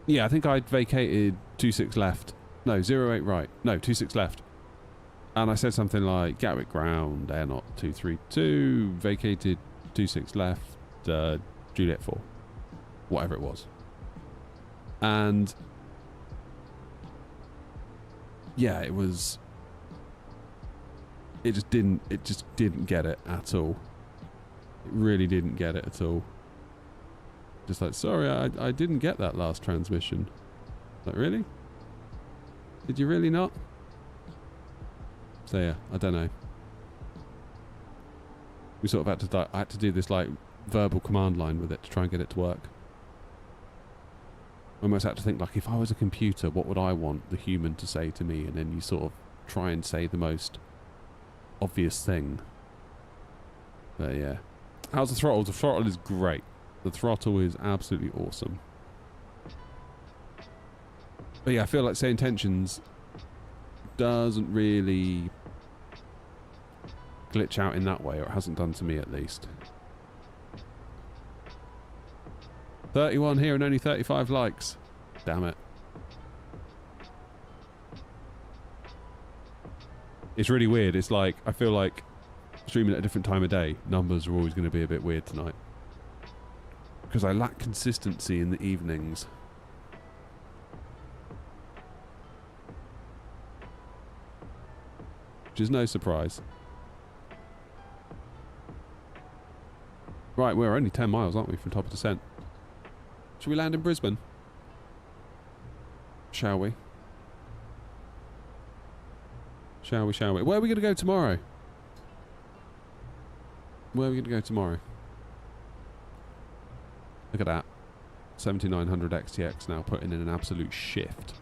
Yeah, I think I'd vacated 26 left. No, 08 right. No, 26 left. And I said something like, Gatwick ground, air knot 232, vacated 26 left, Juliet 4. Whatever it was. And... yeah, it was... It just didn't get it at all. It really didn't get it at all. Just like, sorry, I didn't get that last transmission. Like, really? Did you really not? So yeah, I don't know. We sort of I had to do this, like, verbal command line with it to try and get it to work. I almost had to think, like, if I was a computer, what would I want the human to say to me? And then you sort of try and say the most obvious thing. But yeah. How's the throttle? The throttle is great. The throttle is absolutely awesome. But yeah, I feel like Say Intentions doesn't really glitch out in that way, or it hasn't done to me at least. 31 here and only 35 likes. Damn it. It's really weird. It's like, I feel like streaming at a different time of day, numbers are always going to be a bit weird tonight. Because I lack consistency in the evenings. Which is no surprise. Right, we're only 10 miles, aren't we, from top of descent? Should we land in Brisbane? Shall we? Shall we, shall we? Where are we going to go tomorrow? Where are we going to go tomorrow? Look at that. 7900 XTX now putting in an absolute shift.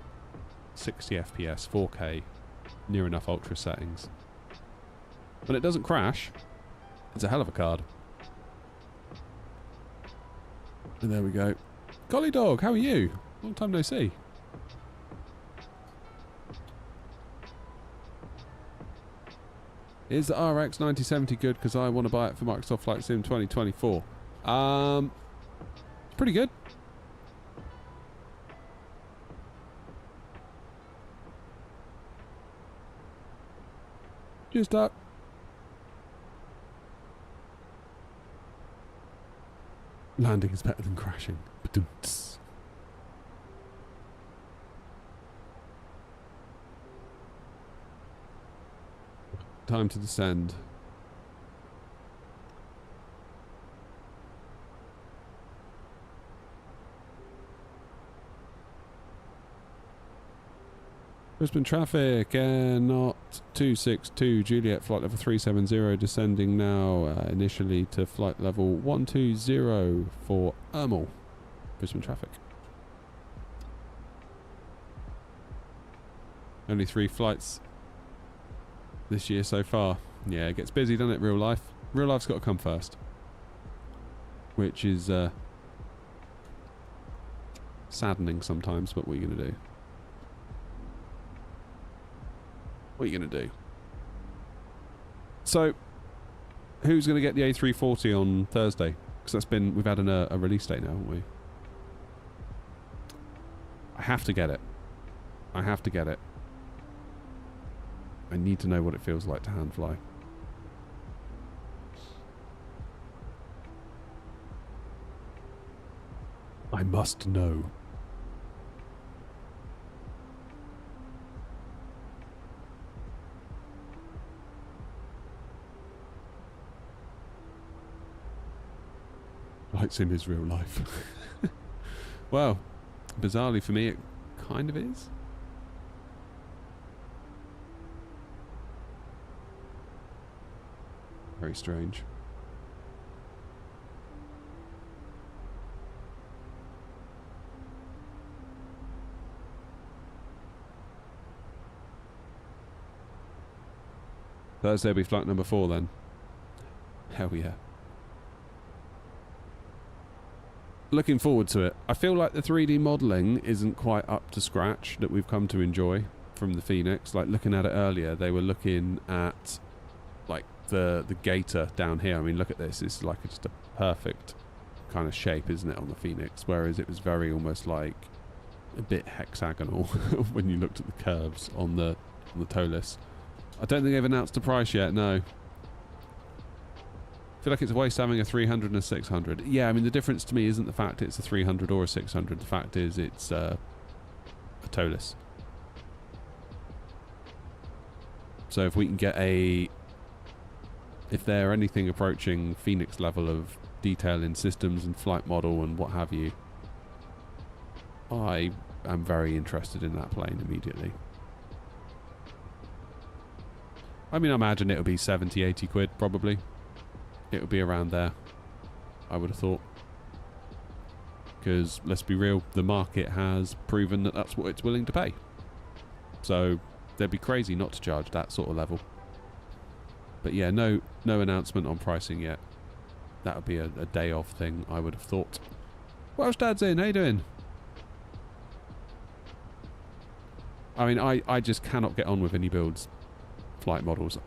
60 FPS, 4K, near enough ultra settings. When it doesn't crash, it's a hell of a card. And there we go. Golly dog, how are you? Long time no see. Is the RX 9070 good? Because I want to buy it for Microsoft Flight Sim 2024. It's pretty good. Just up. Landing is better than crashing. Ba-dum-ts. Time to descend. Brisbane traffic, not 262 Juliet, flight level 370, descending now initially to flight level 120 for Ermal. Brisbane traffic. Only 3 flights this year so far. Yeah, it gets busy, doesn't it, real life? Real life's got to come first. Which is saddening sometimes, but what are you going to do? What are you going to do? So, who's going to get the A340 on Thursday? Because we've had a release date now, haven't we? I have to get it. I have to get it. I need to know what it feels like to hand fly. I must know. Flight sim is real life. Well, bizarrely for me, it kind of is. Very strange. Thursday will be flight number 4 then. Hell yeah. Looking forward to it. I feel like the 3D modelling isn't quite up to scratch that we've come to enjoy from the Phoenix. Like looking at it earlier, they were looking at like the gator down here. I mean, look at this. It's like just a perfect kind of shape, isn't it, on the Phoenix? Whereas it was very almost like a bit hexagonal when you looked at the curves on the TOLIS. I don't think they've announced a price yet. No. I feel like it's a waste having a 300 and a 600. Yeah, I mean, the difference to me isn't the fact it's a 300 or a 600. The fact is it's a TOLIS. So if we can get if they're anything approaching Phoenix level of detail in systems and flight model and what have you, I am very interested in that plane immediately. I mean, I imagine it'll be 70, 80 quid probably. It'll be around there, I would have thought. Because, let's be real, the market has proven that that's what it's willing to pay. So, they'd be crazy not to charge that sort of level. But yeah, no announcement on pricing yet. That would be a day off thing, I would have thought. Welsh Dad's in, how you doing? I mean, I just cannot get on with any builds. Flight models.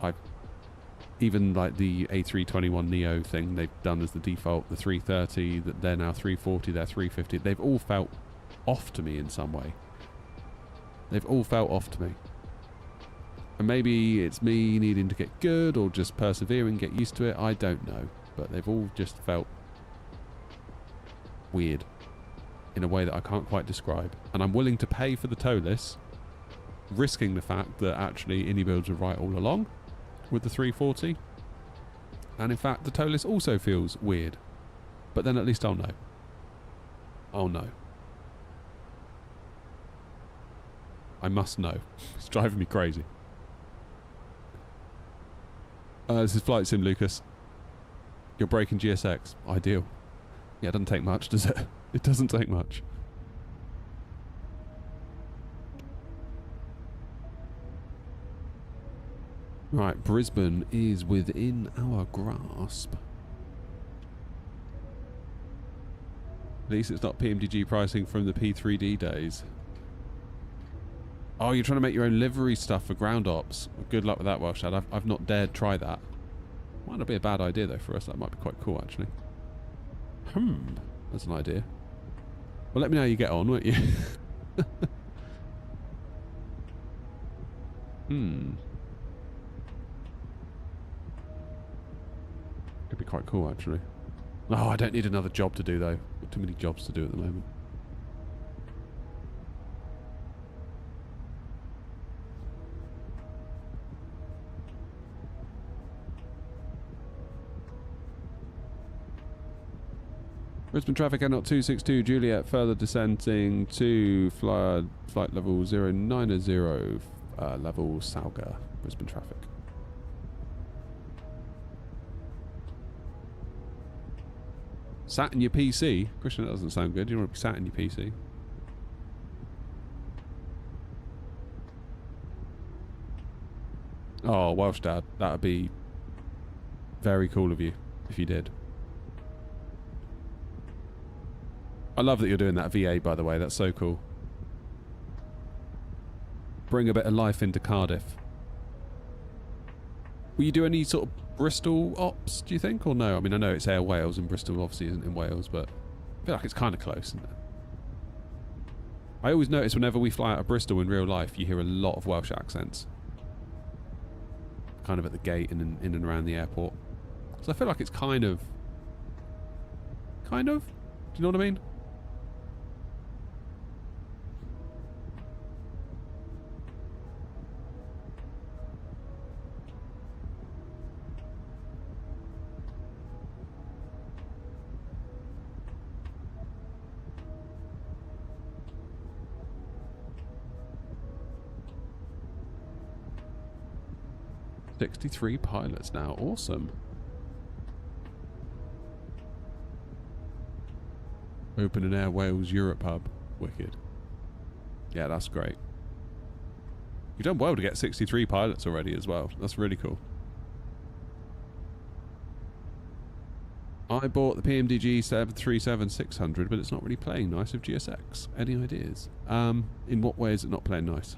Even like the A321neo thing they've done as the default, the 330, that they're now 340, they're 350. They've all felt off to me in some way. They've all felt off to me. And maybe it's me needing to get good or just persevere and get used to it. I don't know. But they've all just felt weird in a way that I can't quite describe. And I'm willing to pay for the TOLIS, risking the fact that actually Builds were right all along with the 340. And in fact, the TOLIS also feels weird. But then at least I'll know. I'll know. I must know. It's driving me crazy. This is Flight Sim, Lucas. You're breaking GSX. Ideal. Yeah, it doesn't take much, does it? It doesn't take much. Right, Brisbane is within our grasp. At least it's not PMDG pricing from the P3D days. Oh, you're trying to make your own livery stuff for ground ops. Well, good luck with that, Welsh Dad. I've not dared try that. Might not be a bad idea, though, for us. That might be quite cool, actually. That's an idea. Well, let me know how you get on, won't you? Could be quite cool, actually. Oh, I don't need another job to do, though. Got too many jobs to do at the moment. Brisbane traffic at 262 Juliet, further descending to flight level 090, level Salga, Brisbane traffic. Sat in your PC? Christian, that doesn't sound good. You don't want to be sat in your PC. Oh, Welsh Dad, that would be very cool of you if you did. I love that you're doing that VA, by the way. That's so cool. Bring a bit of life into Cardiff. Will you do any sort of Bristol ops, do you think, or no? I mean, I know it's Air Wales, and Bristol obviously isn't in Wales, but I feel like it's kind of close, isn't it? I always notice whenever we fly out of Bristol in real life, you hear a lot of Welsh accents. Kind of at the gate and in and around the airport. So I feel like it's kind of... Do you know what I mean? .63 pilots now. Awesome. Open an Air Wales Europe hub. Wicked. Yeah, that's great. You've done well to get 63 pilots already as well. That's really cool. I bought the PMDG 737-600, but it's not really playing nice with GSX. Any ideas? In what way is it not playing nice?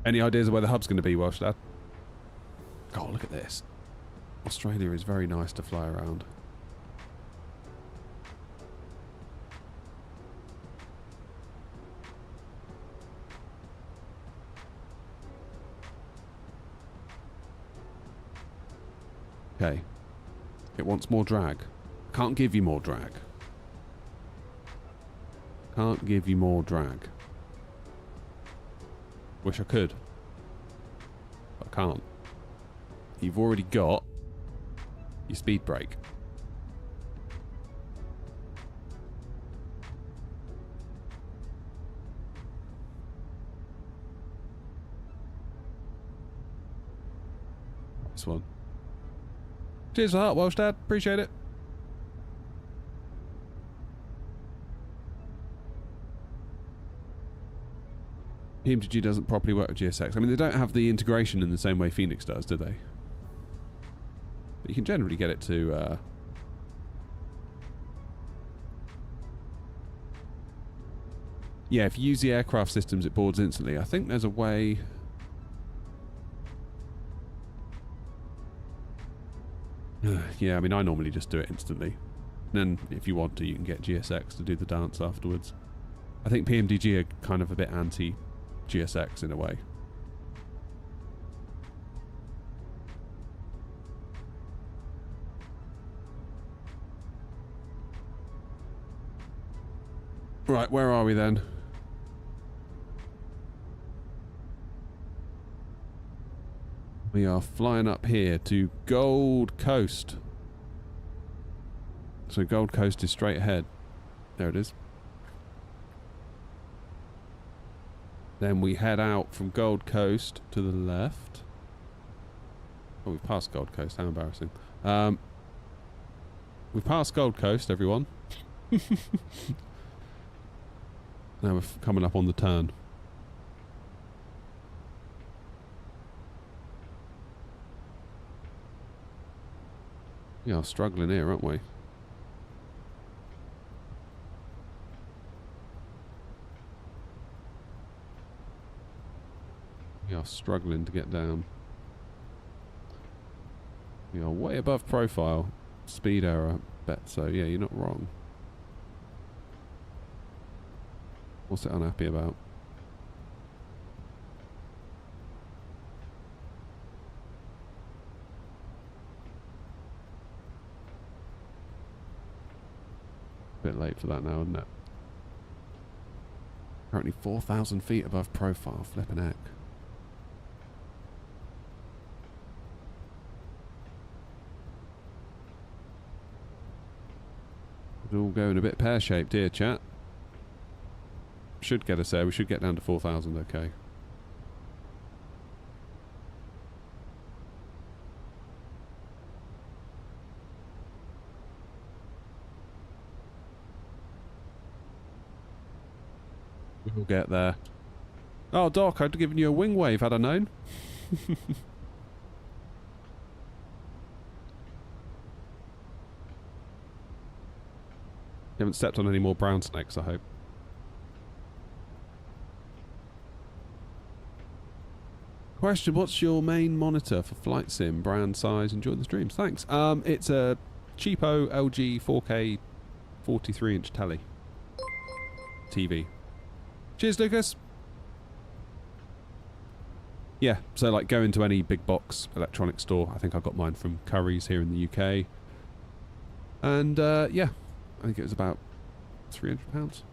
Any ideas of where the hub's going to be, Welsh Dad? God, look at this. Australia is very nice to fly around. Okay. It wants more drag. Can't give you more drag. Can't give you more drag. Wish I could. But I can't. You've already got your speed brake. This one. Cheers for that, Welsh Dad. Appreciate it. PMDG doesn't properly work with GSX. I mean, they don't have the integration in the same way Phoenix does, do they? But you can generally get it to... Yeah, if you use the aircraft systems, it boards instantly. I think there's a way... Yeah, I mean, I normally just do it instantly. And then, if you want to, you can get GSX to do the dance afterwards. I think PMDG are kind of a bit anti-GSX in a way. Right, where are we then? We are flying up here to Gold Coast. So Gold Coast is straight ahead. There it is. Then we head out from Gold Coast to the left. Oh, we've passed Gold Coast. How embarrassing. We've passed Gold Coast, everyone. Now we're coming up on the turn. We are struggling here, aren't we? We are struggling to get down. We are way above profile. Speed error, bet so. Yeah, you're not wrong. What's it unhappy about? Bit late for that now, isn't it? Currently 4,000 feet above profile. Flipping heck. It's all going a bit pear-shaped here, chat. Should get us there. We should get down to 4,000, okay. We'll get there. Oh, Doc, I'd have given you a wing wave had I known. You haven't stepped on any more brown snakes, I hope. Question, what's your main monitor for flight sim? Brand, size, enjoy the streams. Thanks. It's a cheapo LG 4K 43-inch telly. TV. Cheers, Lucas. Yeah, so like go into any big box electronic store. I think I got mine from Curry's here in the UK. And yeah, I think it was about £300.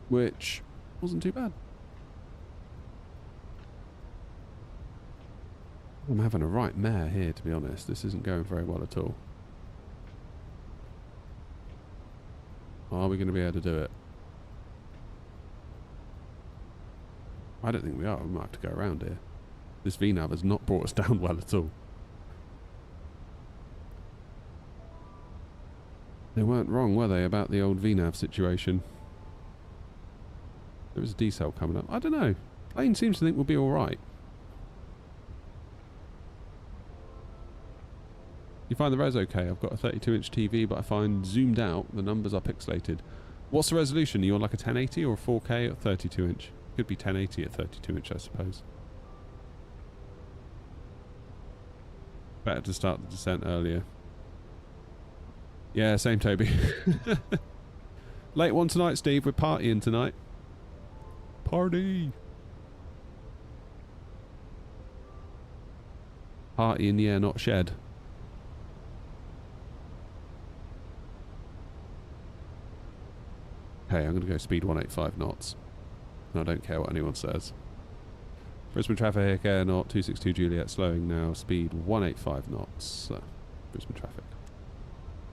Which wasn't too bad. I'm having a right mare here, to be honest. This isn't going very well at all. Are we going to be able to do it? I don't think we are. We might have to go around here. This VNav has not brought us down well at all. They weren't wrong, were they, about the old VNav situation? There was a decel coming up. I don't know. Plane seems to think we'll be alright. You find the res okay? I've got a 32-inch TV, but I find zoomed out, the numbers are pixelated. What's the resolution? Are you on like a 1080 or a 4K at 32-inch? Could be 1080 at 32-inch, I suppose. Better to start the descent earlier. Yeah, same Toby. Late one tonight, Steve. We're partying tonight. Party! Party in the air, not shed. Okay, I'm going to go speed 185 knots. And I don't care what anyone says. Brisbane traffic, air knot, 262 Juliet, slowing now, speed 185 knots. Brisbane traffic.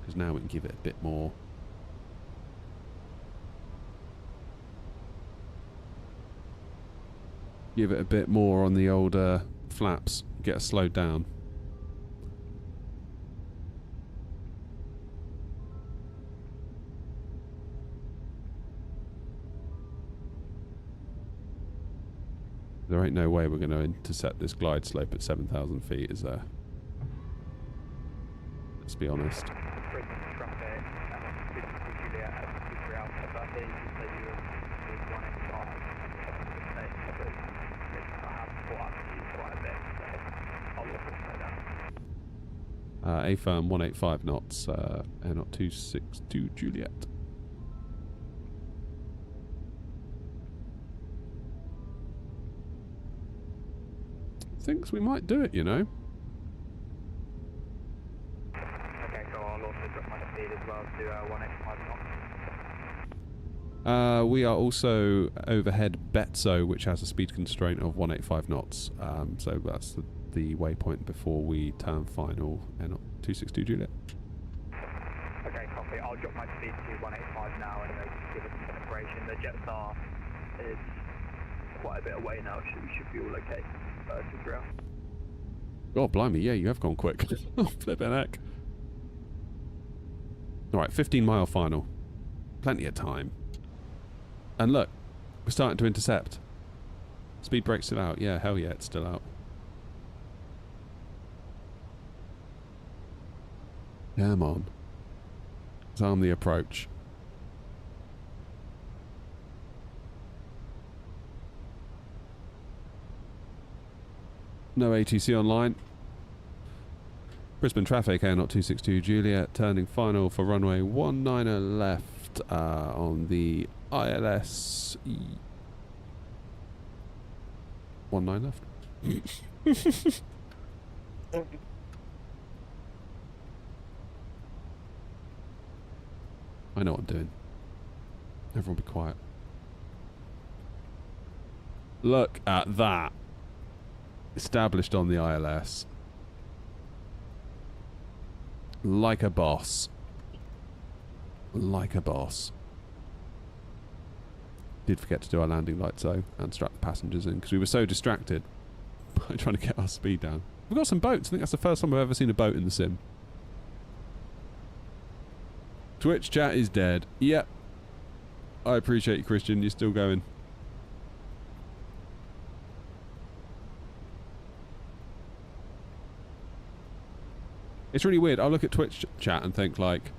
Because now we can give it a bit more. Give it a bit more on the old flaps. Get us slowed down. There ain't no way we're going to intercept this glide slope at 7,000 feet, is there? Let's be honest. A firm 185 knots, air knot 262 Juliet. Thinks we might do it, you know. Okay, so I'll also drop my speed as well to 185 knots. We are also overhead Betso, which has a speed constraint of 185 knots. So that's the waypoint before we turn final and 262 Juliet. Okay, copy. I'll drop my speed to 185 now and just give it some calibration. The Jetstar is quite a bit away now, so we should be all okay. To drill. God blimey, yeah, you have gone quick. Oh, flipping heck. Alright, 15 mile final. Plenty of time. And look, we're starting to intercept. Speed brake's still out. Yeah, hell yeah, it's still out. Come on. Disarm the approach. No ATC online. Brisbane traffic, Air 262 Juliet, turning final for runway 19 left on the ILS. 19 left. I know what I'm doing. Everyone be quiet. Look at that. Established on the ILS. Like a boss. Like a boss. Did forget to do our landing lights though, and strap the passengers in, because we were so distracted by trying to get our speed down. We've got some boats. I think that's the first time I've ever seen a boat in the sim. Twitch chat is dead. Yep. I appreciate you, Christian. You're still going. It's really weird. I'll look at Twitch chat and think like,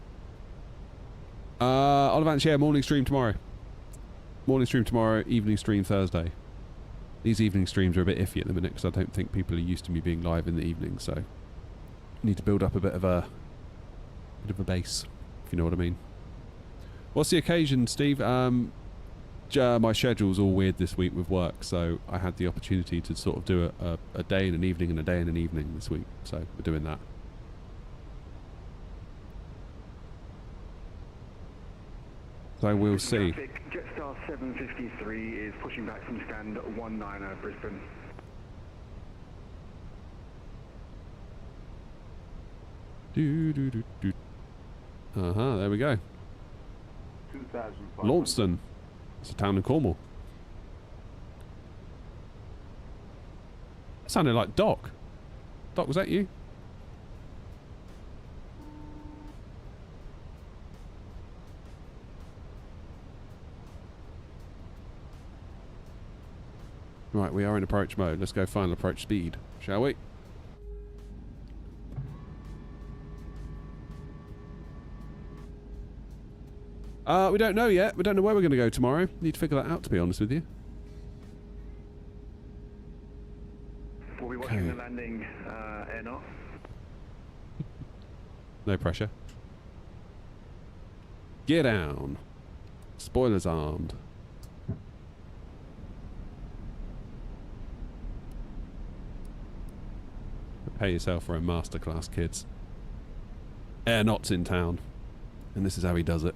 Olivant, yeah, morning stream tomorrow. Morning stream tomorrow, evening stream Thursday. These evening streams are a bit iffy at the minute because I don't think people are used to me being live in the evening, so need to build up a bit of a base, if you know what I mean. What's the occasion, Steve? My schedule's all weird this week with work, so I had the opportunity to sort of do a day and an evening and a day and an evening this week, so we're doing that. So we'll see. Jetstar 753 is pushing back from stand 19 Brisbane. There we go. Launceston. It's a town in Cornwall. That sounded like Doc. Doc, was that you? Right, we are in approach mode. Let's go final approach speed, shall we? We don't know yet. We don't know where we're going to go tomorrow. Need to figure that out, to be honest with you. We'll be watching the landing, air not. No pressure. Gear down. Spoilers armed. Prepare yourself for a masterclass, kids. Air Not's in town. And this is how he does it.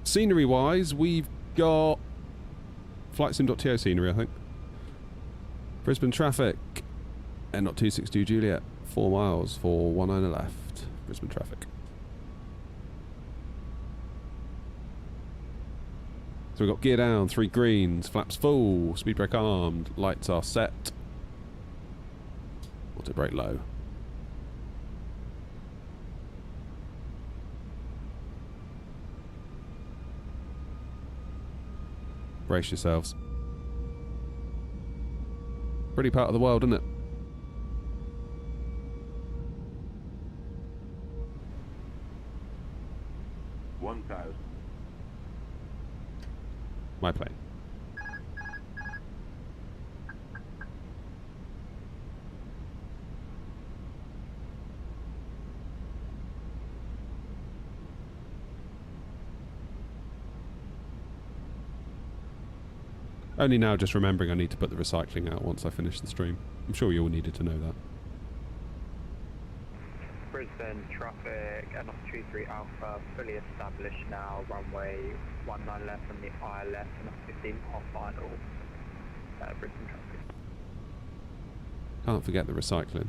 Scenery wise, we've got flightsim.to scenery, I think. Brisbane traffic, Air 262 Juliet, 4 miles for 19 left. Brisbane traffic. So we've got gear down, 3 greens, flaps full, speed brake armed, lights are set. Auto brake low. Brace yourselves. Pretty part of the world, isn't it? My plane. Only now just remembering I need to put the recycling out once I finish the stream. I'm sure you all needed to know that. Brisbane traffic, N23 Alpha, fully established now, runway 19 left on the ILS and 15 off final. Brisbane traffic. Can't forget the recycling.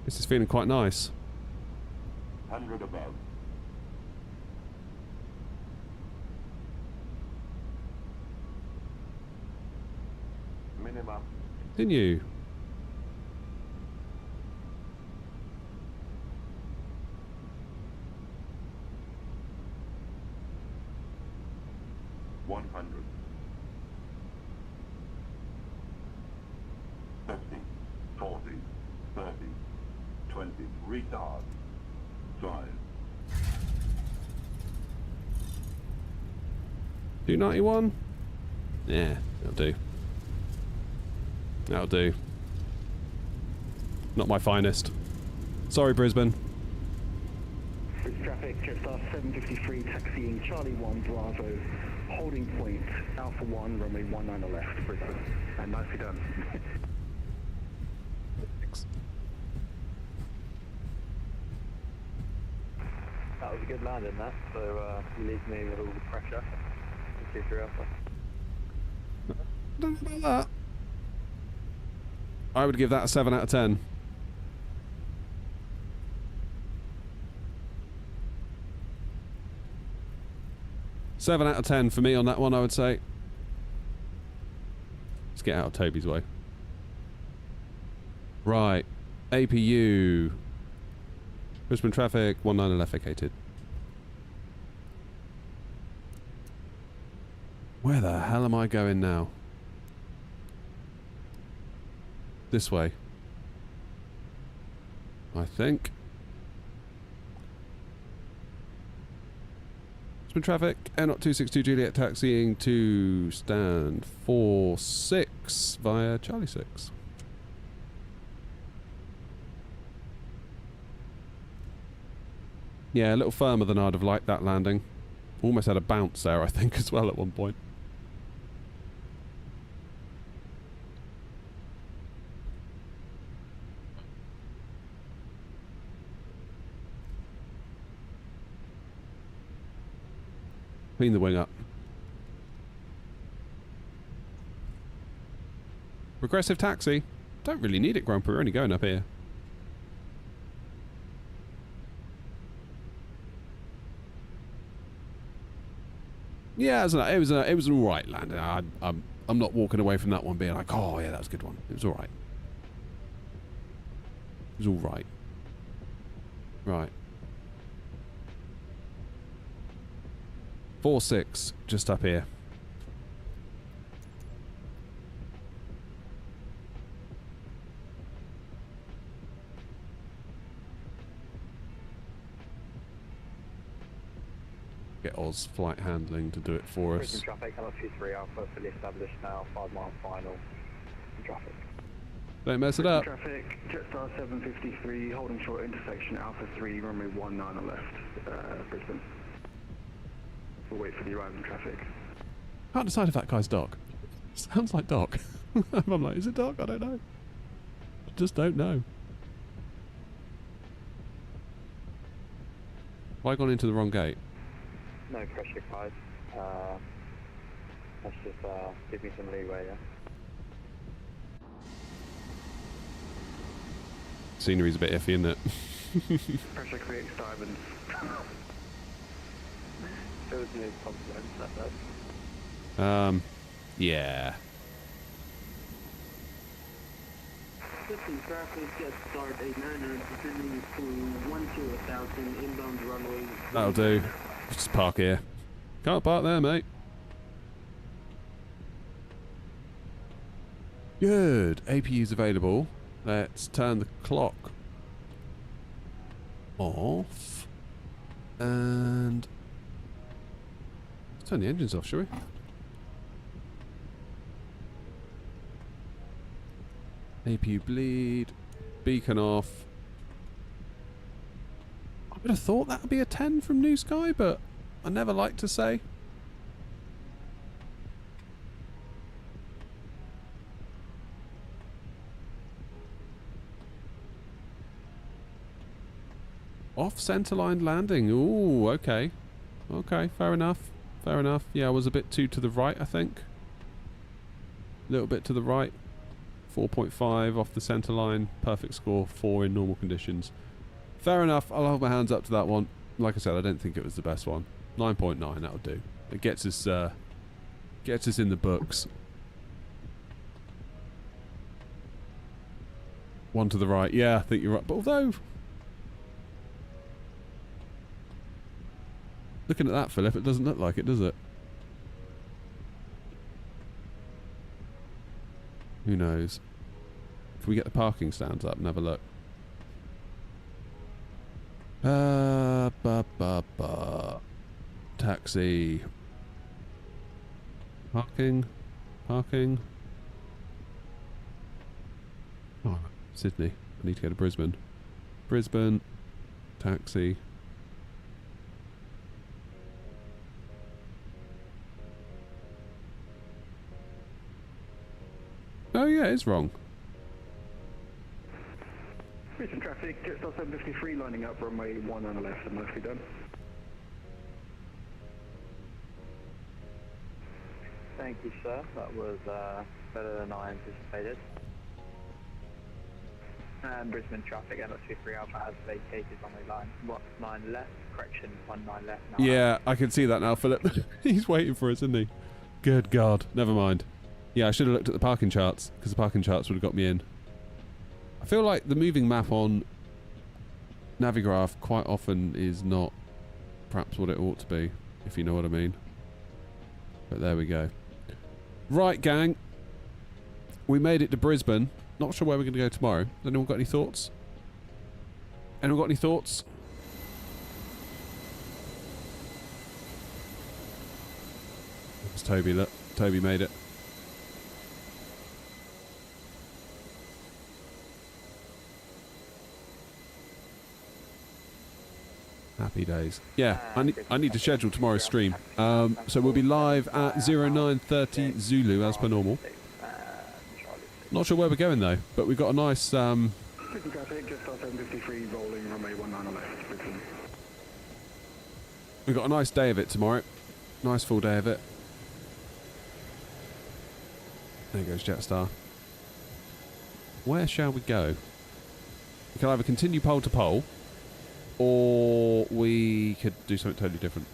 This is feeling quite nice. 100 above. Minimum. Continue. $100. 50, 40, 30, 20, retard. 5. 291? Yeah, that'll do. That'll do. Not my finest. Sorry, Brisbane. Bridge traffic, Jetstar 753 taxiing Charlie 1 Bravo, holding point Alpha 1, runway 19 left, Brisbane. And nicely done. Thanks. That was a good landing, that. So leaves me with all the pressure. To 2-3 Alpha. Don't know about that. I would give that a 7 out of 10. Seven out of 10 for me on that one, I would say. Let's get out of Toby's way. Right. APU. Brisbane traffic, 19 left vacated. Where the hell am I going now? This way. I think. Brisbane traffic, Airnaut 262 Juliet taxiing to stand 46 via Charlie 6. Yeah, a little firmer than I'd have liked that landing. Almost had a bounce there, I think, as well at one point. Clean the wing up. Regressive taxi. Don't really need it, Grump. We're only going up here. Yeah, it was an all right landing. I'm not walking away from that one being like, oh yeah, that was a good one. It was all right. It was all right. Right. 46, just up here. Get Oz flight handling to do it for us. Traffic, Alpha 23 Alpha, fully established now, 5 mile final. Traffic. Don't mess it up. Traffic, Jetstar 753, holding short intersection Alpha 3, runway 19 left, Brisbane. We'll wait for the arriving traffic. Can't decide if that guy's Doc. Sounds like Doc. I'm like, is it Doc? I don't know. I just don't know. Have I gone into the wrong gate? No pressure, guys. Let's just give me some leeway, yeah? Scenery's a bit iffy, isn't it? Pressure creates diamonds. There was no compliment, that does. Yeah. System traffic, Jetstar 89er, descending to 120,000 inbound runway. That'll do. Just park here. Can't park there, mate. Good. APU's available. Let's turn the clock off. And let's turn the engines off, shall we? APU bleed. Beacon off. I would have thought that would be a 10 from New Sky, but I never like to say. Off centerline landing. Ooh, okay. Okay, fair enough. Fair enough. Yeah, I was a bit too to the right, I think. A little bit to the right. 4.5 off the centre line. Perfect score, 4 in normal conditions. Fair enough, I'll hold my hands up to that one. Like I said, I don't think it was the best one. 9.9, that'll do. It gets us in the books. One to the right. Yeah, I think you're right. But although, looking at that, Philip, it doesn't look like it, does it? Who knows? Can we get the parking stands up and have a look? Taxi. Parking. Parking. Oh, Sydney. I need to go to Brisbane. Brisbane. Taxi. Oh yeah, it's wrong. Recent traffic, Jetstar 753 lining up, runway 1 on the left, and mostly done. Thank you, sir. That was better than I anticipated. And Brisbane traffic, MSFS Alpha has vacated runway line 19 left, correction 19 left now. Yeah, I can see that now, Philip. He's waiting for us, isn't he? Good God. Never mind. Yeah, I should have looked at the parking charts, because the parking charts would have got me in. I feel like the moving map on Navigraph quite often is not perhaps what it ought to be, if you know what I mean. But there we go. Right, gang. We made it to Brisbane. Not sure where we're going to go tomorrow. Has anyone got any thoughts? Anyone got any thoughts? It's Toby, look. Toby made it. Happy days. Yeah, I need to schedule tomorrow's stream. So we'll be live at 09:30 Zulu as per normal. Not sure where we're going though, but we've got a nice Recent traffic, Jetstar 753 rolling, runway 19 on the left, Brisbane. we've got a nice day of it tomorrow. Nice full day of it. There goes Jetstar. Where shall we go? We can either continue pole to pole, or we could do something totally different.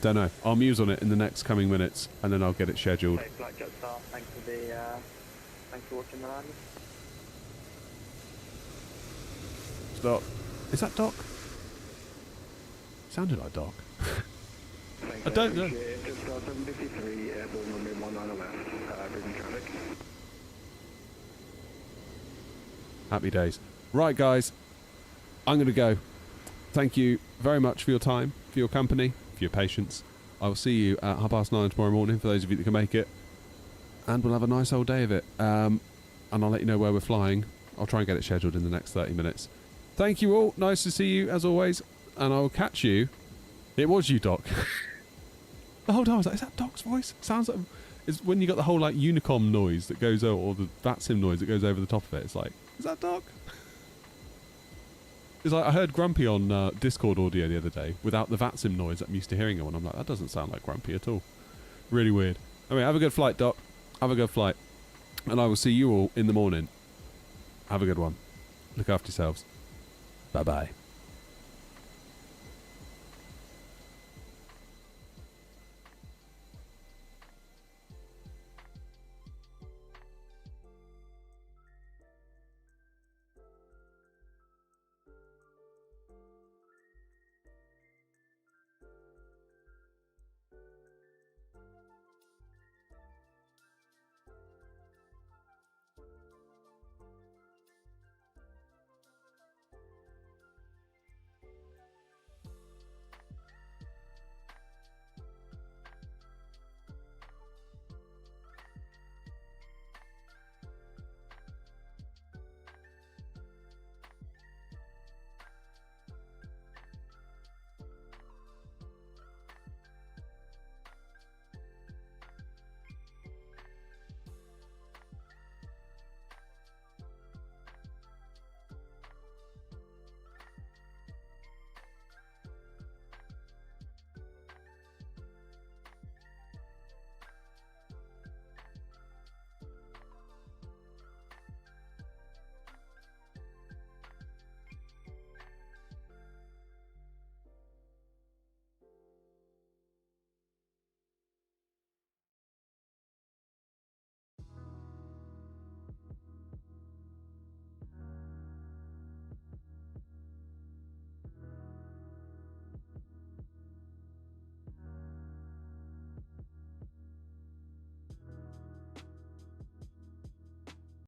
Don't know. I'll muse on it in the next coming minutes, and then I'll get it scheduled. Safe flight, Jetstar. Thanks for watching the landing. Stop. Is that Doc? Sounded like Doc. I don't know. Jetstar 753, airborne runway 19 on the left, Brisbane traffic. Happy days. Right, guys. I'm going to go. Thank you very much for your time, for your company, for your patience. I will see you at 9:30 tomorrow morning, for those of you that can make it. And we'll have a nice old day of it. And I'll let you know where we're flying. I'll try and get it scheduled in the next 30 minutes. Thank you all. Nice to see you, as always. And I will catch you. It was you, Doc. The whole time I was like, is that Doc's voice? Sounds like... It's when you got the whole, like, Unicom noise that goes over, or the VATSIM noise that goes over the top of it. It's like, is that Doc? It's like, I heard Grumpy on Discord audio the other day without the VATSIM noise that I'm used to hearing on. I'm like, that doesn't sound like Grumpy at all. Really weird. Anyway, have a good flight, Doc. Have a good flight. And I will see you all in the morning. Have a good one. Look after yourselves. Bye-bye.